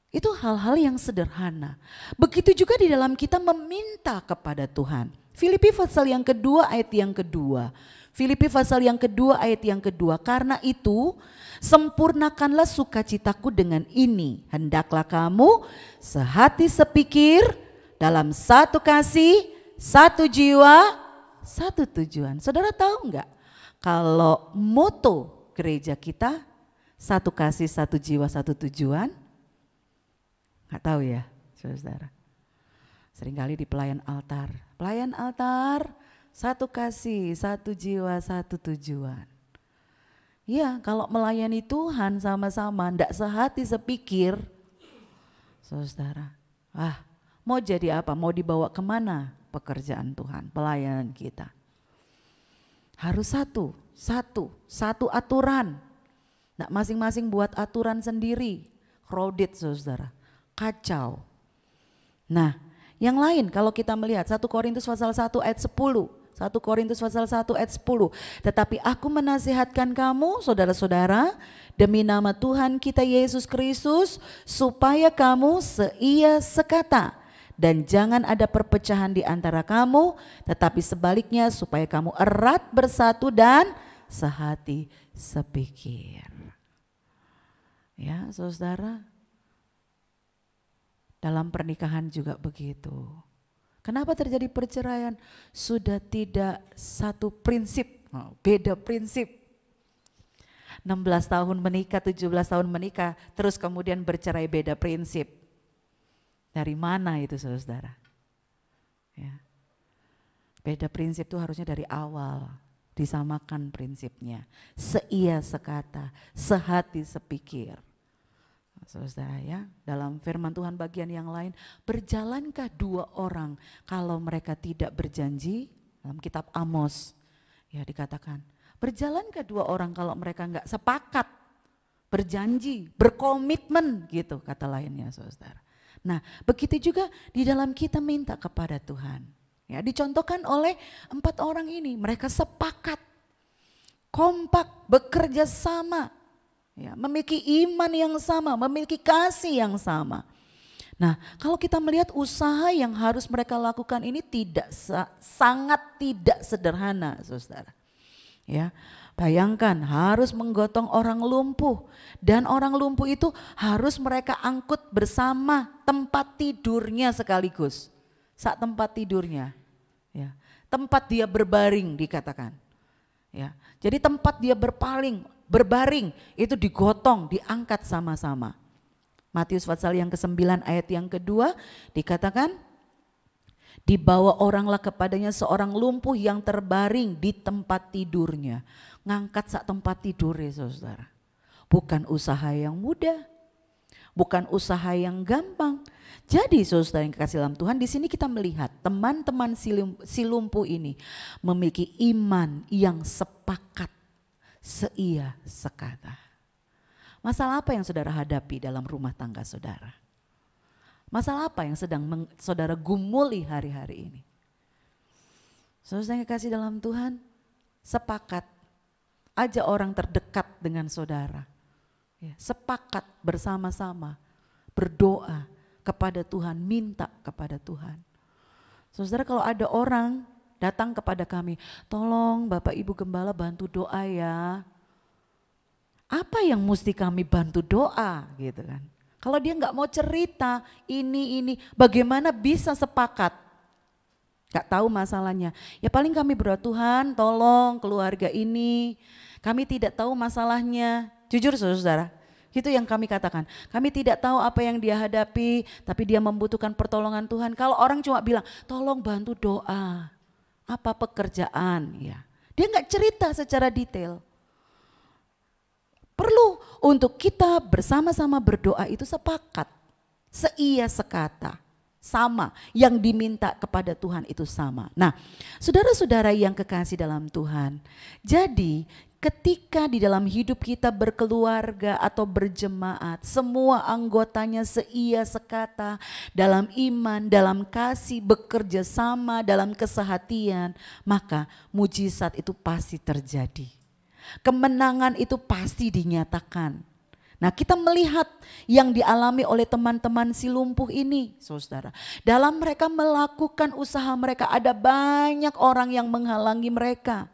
Itu hal-hal yang sederhana. Begitu juga di dalam kita meminta kepada Tuhan. Filipi pasal yang kedua ayat yang kedua. Filipi pasal yang kedua ayat yang kedua. Karena itu sempurnakanlah sukacitaku dengan ini. Hendaklah kamu sehati sepikir dalam satu kasih, satu jiwa, satu tujuan. Saudara tahu enggak kalau moto gereja kita satu kasih, satu jiwa, satu tujuan? Enggak tahu ya saudara. Seringkali di pelayan altar. Pelayan altar, satu kasih, satu jiwa, satu tujuan. Ya, kalau melayani Tuhan sama-sama, ndak sehati sepikir, saudara. Mau jadi apa? Mau dibawa kemana pekerjaan Tuhan, pelayanan kita? Harus satu aturan. Ndak masing-masing buat aturan sendiri, crowded saudara, kacau. Nah, yang lain kalau kita melihat 1 Korintus pasal 1 ayat 10. 1 Korintus pasal 1 ayat 10. Tetapi aku menasihatkan kamu saudara-saudara demi nama Tuhan kita Yesus Kristus supaya kamu seia sekata dan jangan ada perpecahan di antara kamu, tetapi sebaliknya supaya kamu erat bersatu dan sehati sepikir. Ya, saudara. Dalam pernikahan juga begitu. Kenapa terjadi perceraian? Sudah tidak satu prinsip, beda prinsip. 16 tahun menikah, 17 tahun menikah, terus kemudian bercerai beda prinsip. Dari mana itu saudara? Ya. Beda prinsip itu harusnya dari awal, disamakan prinsipnya. Seia sekata, sehati sepikir. Saudara ya, dalam firman Tuhan bagian yang lain, berjalankah dua orang kalau mereka tidak berjanji? Dalam kitab Amos ya dikatakan, berjalankah dua orang kalau mereka enggak sepakat, berjanji, berkomitmen gitu kata lainnya saudara. Nah begitu juga di dalam kita minta kepada Tuhan. Ya dicontohkan oleh 4 orang ini, mereka sepakat, kompak, bekerja sama. Ya, memiliki iman yang sama, memiliki kasih yang sama. Nah, kalau kita melihat usaha yang harus mereka lakukan ini sangat tidak sederhana, saudara. Ya, bayangkan harus menggotong orang lumpuh dan orang lumpuh itu harus mereka angkut bersama tempat tidurnya sekaligus. Saat tempat tidurnya, ya, tempat dia berbaring dikatakan. Ya, jadi tempat dia berbaring itu digotong, diangkat sama-sama. Matius pasal yang ke-9 ayat yang kedua dikatakan, dibawa oranglah kepadanya seorang lumpuh yang terbaring di tempat tidurnya. Ngangkat sak tempat tidur ya saudara. Bukan usaha yang mudah, bukan usaha yang gampang. Jadi saudara yang kekasih dalam Tuhan, di sini kita melihat teman-teman si lumpuh ini memiliki iman yang sepakat, seia sekata. Masalah apa yang saudara hadapi dalam rumah tangga saudara? Masalah apa yang sedang saudara gumuli hari-hari ini? Saudara yang kekasih dalam Tuhan, sepakat, ajak orang terdekat dengan saudara. Ya, sepakat bersama-sama, berdoa kepada Tuhan, minta kepada Tuhan. Saudara kalau ada orang datang kepada kami, tolong Bapak Ibu Gembala bantu doa ya. Apa yang mesti kami bantu doa gitu kan. Kalau dia nggak mau cerita ini, bagaimana bisa sepakat? Gak tahu masalahnya. Ya paling kami berdoa, Tuhan tolong keluarga ini. Kami tidak tahu masalahnya. Jujur saudara, Itu yang kami katakan. Kami tidak tahu apa yang dia hadapi, tapi dia membutuhkan pertolongan Tuhan. Kalau orang cuma bilang, tolong bantu doa, apa pekerjaan, ya. Dia nggak cerita secara detail. Perlu untuk kita bersama-sama berdoa itu sepakat, seia sekata, sama. Yang diminta kepada Tuhan itu sama. Nah, saudara-saudara yang kekasih dalam Tuhan, jadi ketika di dalam hidup kita berkeluarga atau berjemaat, semua anggotanya seia sekata dalam iman, dalam kasih, bekerja sama, dalam kesehatian, maka mujizat itu pasti terjadi. Kemenangan itu pasti dinyatakan. Nah, kita melihat yang dialami oleh teman-teman si lumpuh ini, saudara. Dalam mereka melakukan usaha mereka, ada banyak orang yang menghalangi mereka.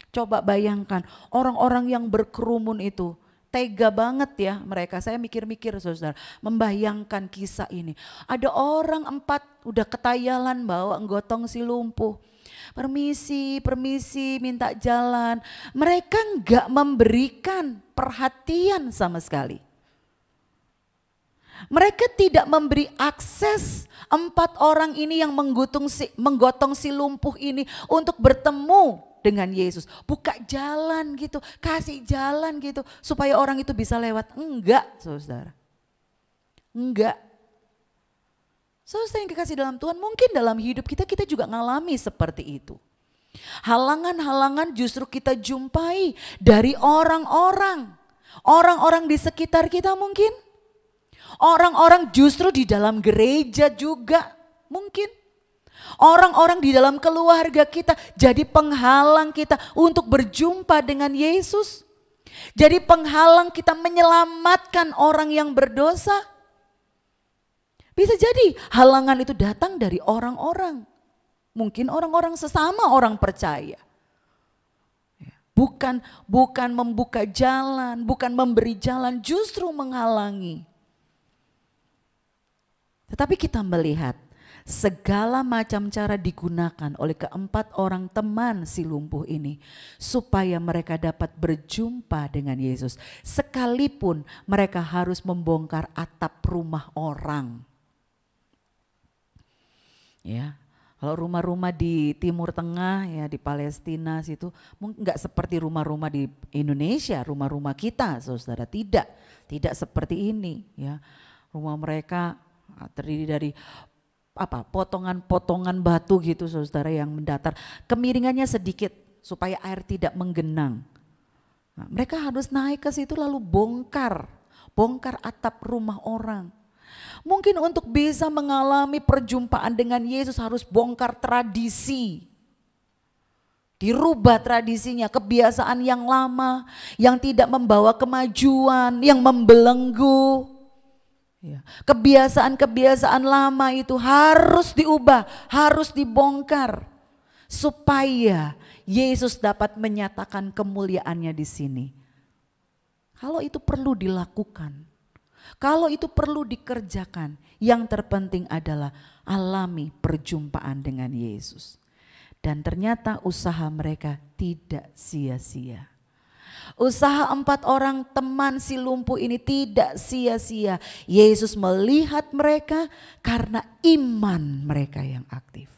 Coba bayangkan orang-orang yang berkerumun itu, tega banget ya mereka. Saya mikir-mikir saudara, membayangkan kisah ini. Ada orang 4 udah ketayalan bawa gotong si lumpuh. Permisi, minta jalan. Mereka enggak memberikan perhatian sama sekali. Mereka tidak memberi akses 4 orang ini yang menggotong si lumpuh ini untuk bertemu dengan Yesus. Buka jalan gitu, kasih jalan gitu supaya orang itu bisa lewat. Enggak, saudara. Enggak. Saudara yang dikasih dalam Tuhan, mungkin dalam hidup kita juga ngalami seperti itu. Halangan-halangan justru kita jumpai dari orang-orang. Orang-orang di sekitar kita mungkin. Orang-orang justru di dalam gereja juga mungkin. Orang-orang di dalam keluarga kita jadi penghalang kita untuk berjumpa dengan Yesus. Jadi penghalang kita menyelamatkan orang yang berdosa. Bisa jadi halangan itu datang dari orang-orang. Mungkin orang-orang sesama orang percaya. Bukan membuka jalan, bukan memberi jalan, justru menghalangi. Tetapi kita melihat segala macam cara digunakan oleh 4 orang teman si lumpuh ini supaya mereka dapat berjumpa dengan Yesus. Sekalipun mereka harus membongkar atap rumah orang. Ya, kalau rumah-rumah di Timur Tengah ya di Palestina situ enggak seperti rumah-rumah di Indonesia, rumah-rumah kita, saudara, tidak seperti ini ya. Rumah mereka terdiri dari potongan-potongan batu gitu, saudara, yang mendatar. Kemiringannya sedikit supaya air tidak menggenang. Nah, mereka harus naik ke situ lalu bongkar atap rumah orang. Mungkin untuk bisa mengalami perjumpaan dengan Yesus harus bongkar tradisi. Dirubah tradisinya, kebiasaan yang lama, yang tidak membawa kemajuan, yang membelenggu. Ya. Kebiasaan-kebiasaan lama itu harus diubah, harus dibongkar. Supaya Yesus dapat menyatakan kemuliaannya di sini. Kalau itu perlu dilakukan. Kalau itu perlu dikerjakan, yang terpenting adalah alami perjumpaan dengan Yesus. Dan ternyata usaha mereka tidak sia-sia. Usaha 4 orang teman si lumpuh ini tidak sia-sia. Yesus melihat mereka karena iman mereka yang aktif.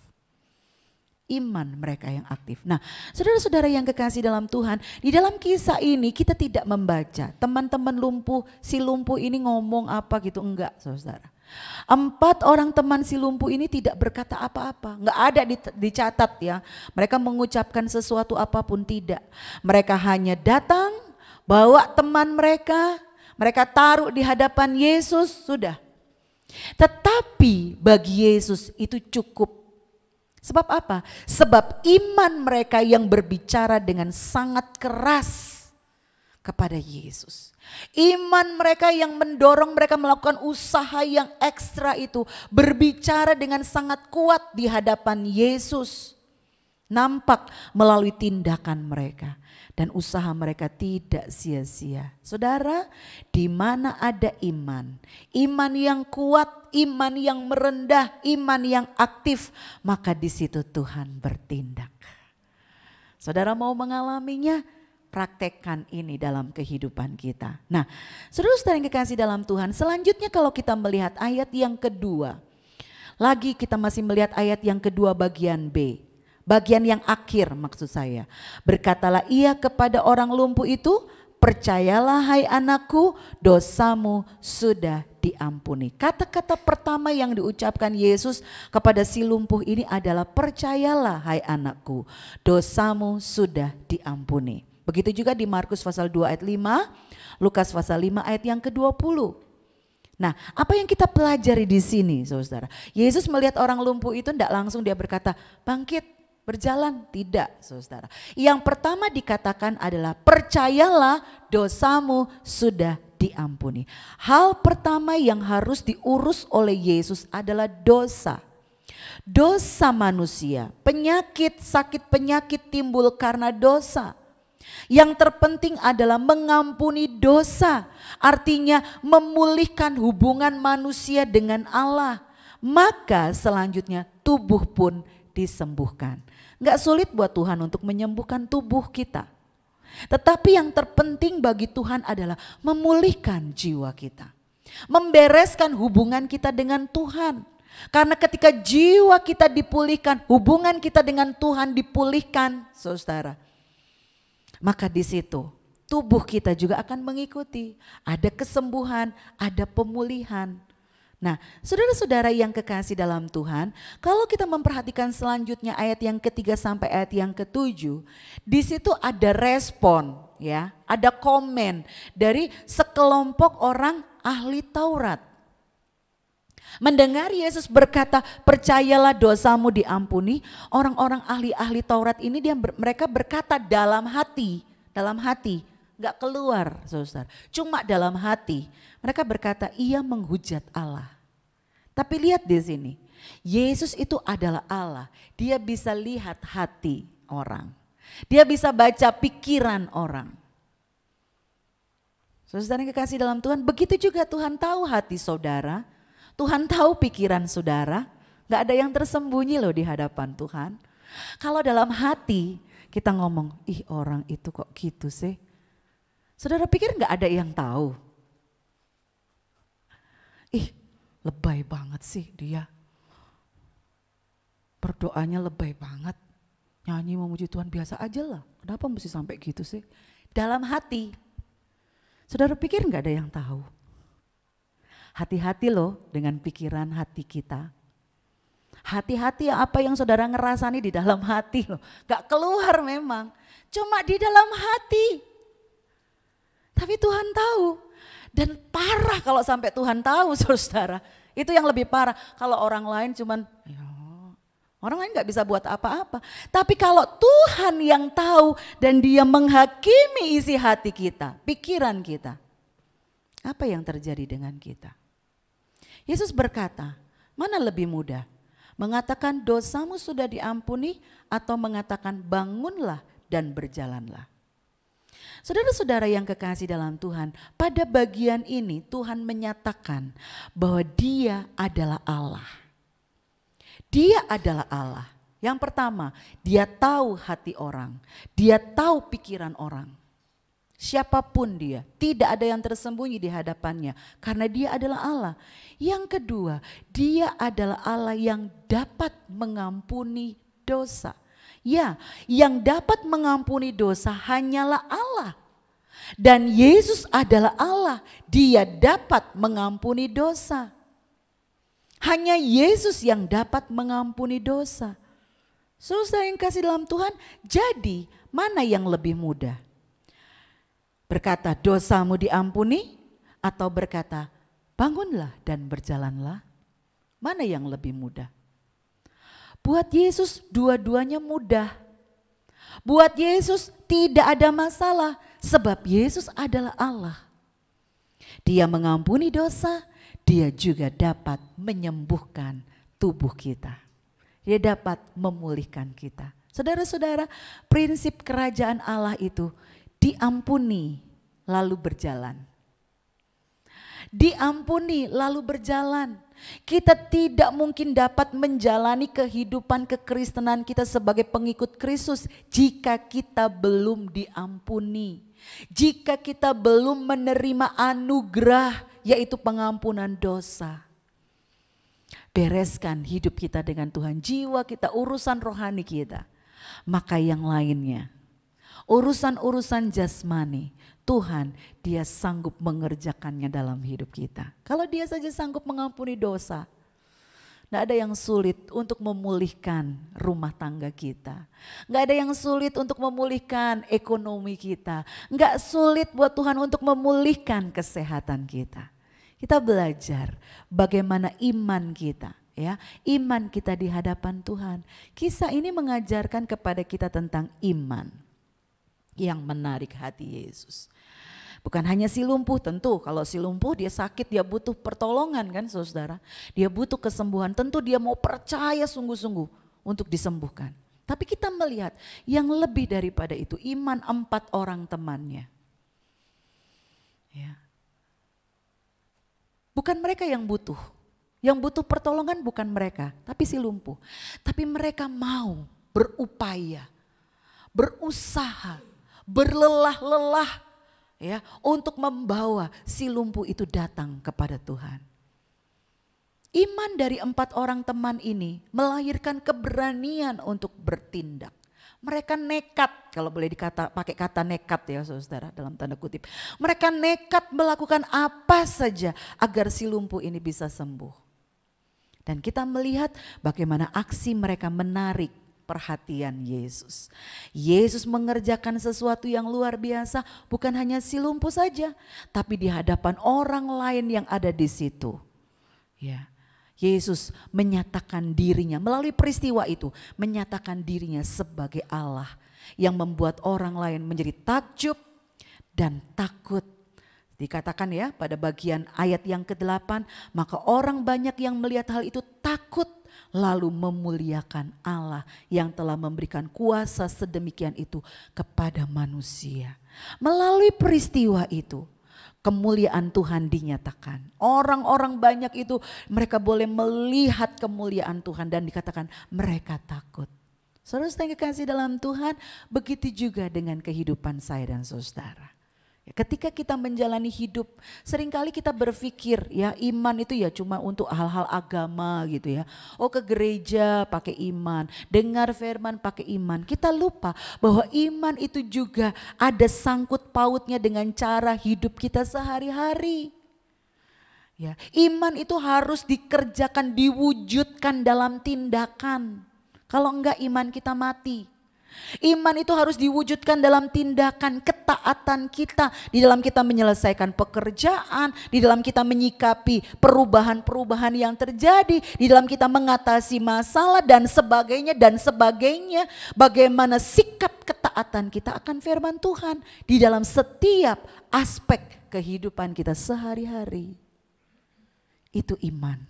Iman mereka yang aktif. Nah, saudara-saudara yang kekasih dalam Tuhan, di dalam kisah ini kita tidak membaca teman-teman si lumpuh ini ngomong apa gitu, enggak, saudara. 4 orang teman si lumpuh ini tidak berkata apa-apa, enggak ada dicatat ya. Mereka mengucapkan sesuatu apapun, tidak. Mereka hanya datang, bawa teman mereka taruh di hadapan Yesus, sudah. Tetapi bagi Yesus itu cukup. Sebab apa? Sebab iman mereka yang berbicara dengan sangat keras kepada Yesus. Iman mereka yang mendorong mereka melakukan usaha yang ekstra itu berbicara dengan sangat kuat di hadapan Yesus. Nampak melalui tindakan mereka. Dan usaha mereka tidak sia-sia. Saudara, di mana ada iman yang kuat, iman yang merendah, iman yang aktif, maka di situ Tuhan bertindak. Saudara mau mengalaminya, praktekkan ini dalam kehidupan kita. Nah, saudara-saudara yang kekasih dalam Tuhan, selanjutnya kalau kita melihat ayat yang kedua, lagi kita masih melihat ayat yang kedua bagian B. Bagian yang akhir maksud saya. Berkatalah ia kepada orang lumpuh itu, percayalah hai anakku, dosamu sudah diampuni. Kata-kata pertama yang diucapkan Yesus kepada si lumpuh ini adalah percayalah hai anakku, dosamu sudah diampuni. Begitu juga di Markus pasal 2 ayat 5, Lukas pasal 5 ayat yang ke-20. Nah, apa yang kita pelajari di sini, saudara? Yesus melihat orang lumpuh itu tidak langsung dia berkata, bangkit, berjalan. Tidak, saudara. Yang pertama dikatakan adalah percayalah dosamu sudah diampuni. Hal pertama yang harus diurus oleh Yesus adalah dosa. Dosa manusia, penyakit, sakit penyakit timbul karena dosa. Yang terpenting adalah mengampuni dosa, artinya memulihkan hubungan manusia dengan Allah. Maka selanjutnya tubuh pun disembuhkan. Gak sulit buat Tuhan untuk menyembuhkan tubuh kita. Tetapi yang terpenting bagi Tuhan adalah memulihkan jiwa kita. Membereskan hubungan kita dengan Tuhan. Karena ketika jiwa kita dipulihkan, hubungan kita dengan Tuhan dipulihkan, saudara. Maka di situ tubuh kita juga akan mengikuti. Ada kesembuhan, ada pemulihan. Nah, saudara-saudara yang kekasih dalam Tuhan, kalau kita memperhatikan selanjutnya ayat yang ketiga sampai ayat yang ketujuh, di situ ada respon, ya, ada komen dari sekelompok orang ahli Taurat. Mendengar Yesus berkata, percayalah dosamu diampuni, orang-orang ahli-ahli Taurat ini mereka berkata dalam hati, nggak keluar, saudara. Cuma dalam hati, mereka berkata ia menghujat Allah. Tapi lihat di sini, Yesus itu adalah Allah, dia bisa lihat hati orang, dia bisa baca pikiran orang. Saudara yang kekasih dalam Tuhan, begitu juga Tuhan tahu hati saudara. Tuhan tahu pikiran saudara, gak ada yang tersembunyi loh di hadapan Tuhan. Kalau dalam hati kita ngomong, ih orang itu kok gitu sih. Saudara pikir gak ada yang tahu? Ih lebay banget sih dia. Berdoanya lebay banget. Nyanyi memuji Tuhan biasa aja lah. Kenapa mesti sampai gitu sih? Dalam hati. Saudara pikir gak ada yang tahu? Hati-hati loh dengan pikiran hati kita. Hati-hati apa yang saudara ngerasani di dalam hati loh. Gak keluar memang, cuma di dalam hati. Tapi Tuhan tahu. Dan parah kalau sampai Tuhan tahu saudara. Itu yang lebih parah. Kalau orang lain cuman, ya, orang lain gak bisa buat apa-apa. Tapi kalau Tuhan yang tahu dan dia menghakimi isi hati kita, pikiran kita. Apa yang terjadi dengan kita? Yesus berkata, mana lebih mudah? Mengatakan dosamu sudah diampuni atau mengatakan bangunlah dan berjalanlah. Saudara-saudara yang kekasih dalam Tuhan, pada bagian ini Tuhan menyatakan bahwa dia adalah Allah. Dia adalah Allah. Yang pertama, dia tahu hati orang, dia tahu pikiran orang. Siapapun dia, tidak ada yang tersembunyi di hadapannya karena dia adalah Allah. Yang kedua, dia adalah Allah yang dapat mengampuni dosa. Ya, yang dapat mengampuni dosa hanyalah Allah. Dan Yesus adalah Allah, dia dapat mengampuni dosa. Hanya Yesus yang dapat mengampuni dosa. Saudara yang kasih dalam Tuhan, jadi mana yang lebih mudah? Berkata dosamu diampuni atau berkata bangunlah dan berjalanlah? Mana yang lebih mudah? Buat Yesus dua-duanya mudah. Buat Yesus tidak ada masalah sebab Yesus adalah Allah. Dia mengampuni dosa, dia juga dapat menyembuhkan tubuh kita. Dia dapat memulihkan kita. Saudara-saudara, prinsip kerajaan Allah itu diampuni lalu berjalan. Diampuni lalu berjalan. Kita tidak mungkin dapat menjalani kehidupan kekristenan kita sebagai pengikut Kristus jika kita belum diampuni. Jika kita belum menerima anugerah, yaitu pengampunan dosa. Bereskan hidup kita dengan Tuhan, jiwa kita, urusan rohani kita. Maka yang lainnya, urusan-urusan jasmani, Tuhan dia sanggup mengerjakannya dalam hidup kita. Kalau dia saja sanggup mengampuni dosa, tidak ada yang sulit untuk memulihkan rumah tangga kita. Tidak ada yang sulit untuk memulihkan ekonomi kita. Tidak sulit buat Tuhan untuk memulihkan kesehatan kita. Kita belajar bagaimana iman kita, ya, iman kita di hadapan Tuhan. Kisah ini mengajarkan kepada kita tentang iman yang menarik hati Yesus. Bukan hanya si lumpuh, tentu kalau si lumpuh dia sakit, dia butuh pertolongan kan saudara. Dia butuh kesembuhan, tentu dia mau percaya sungguh-sungguh untuk disembuhkan. Tapi kita melihat yang lebih daripada itu, iman 4 orang temannya. Ya. Bukan mereka yang butuh pertolongan bukan mereka, tapi si lumpuh. Tapi mereka mau berupaya, berusaha, berlelah-lelah ya untuk membawa si lumpuh itu datang kepada Tuhan. Iman dari 4 orang teman ini melahirkan keberanian untuk bertindak. Mereka nekat, kalau boleh pakai kata nekat ya saudara dalam tanda kutip. Mereka nekat melakukan apa saja agar si lumpuh ini bisa sembuh. Dan kita melihat bagaimana aksi mereka menarik perhatian Yesus. Yesus mengerjakan sesuatu yang luar biasa, bukan hanya si lumpuh saja, tapi di hadapan orang lain yang ada di situ. Ya. Yesus menyatakan dirinya melalui peristiwa itu, menyatakan dirinya sebagai Allah yang membuat orang lain menjadi takjub dan takut. Dikatakan ya pada bagian ayat yang ke-8, maka orang banyak yang melihat hal itu takut lalu memuliakan Allah yang telah memberikan kuasa sedemikian itu kepada manusia. Melalui peristiwa itu, kemuliaan Tuhan dinyatakan. Orang-orang banyak itu mereka boleh melihat kemuliaan Tuhan dan dikatakan mereka takut. Saudara yang kekasih dalam Tuhan, begitu juga dengan kehidupan saya dan saudara. Ketika kita menjalani hidup, seringkali kita berpikir ya iman itu ya cuma untuk hal-hal agama gitu ya. Oh ke gereja pakai iman, dengar firman pakai iman. Kita lupa bahwa iman itu juga ada sangkut pautnya dengan cara hidup kita sehari-hari. Ya, iman itu harus dikerjakan, diwujudkan dalam tindakan. Kalau enggak iman kita mati. Iman itu harus diwujudkan dalam tindakan, ketaatan kita, di dalam kita menyelesaikan pekerjaan, di dalam kita menyikapi perubahan-perubahan yang terjadi, di dalam kita mengatasi masalah dan sebagainya dan sebagainya. Bagaimana sikap ketaatan kita akan firman Tuhan di dalam setiap aspek kehidupan kita sehari-hari. Itu iman.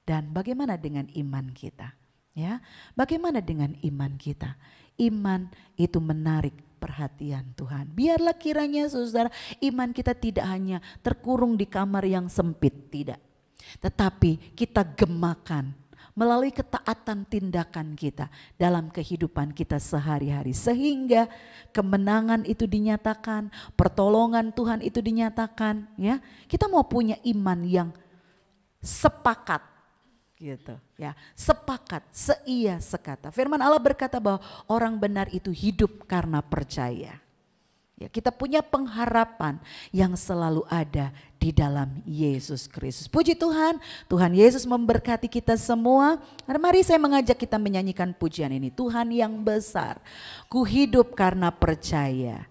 Dan bagaimana dengan iman kita? Ya, bagaimana dengan iman kita? Iman itu menarik perhatian Tuhan. Biarlah kiranya saudara, iman kita tidak hanya terkurung di kamar yang sempit, tidak. Tetapi kita gemakan melalui ketaatan tindakan kita dalam kehidupan kita sehari-hari. Sehingga kemenangan itu dinyatakan, pertolongan Tuhan itu dinyatakan. Ya, kita mau punya iman yang sepakat. Gitu ya, sepakat, seia sekata. Firman Allah berkata bahwa orang benar itu hidup karena percaya. Ya, kita punya pengharapan yang selalu ada di dalam Yesus Kristus. Puji Tuhan, Tuhan Yesus memberkati kita semua. Mari saya mengajak kita menyanyikan pujian ini. Tuhan yang besar, ku hidup karena percaya.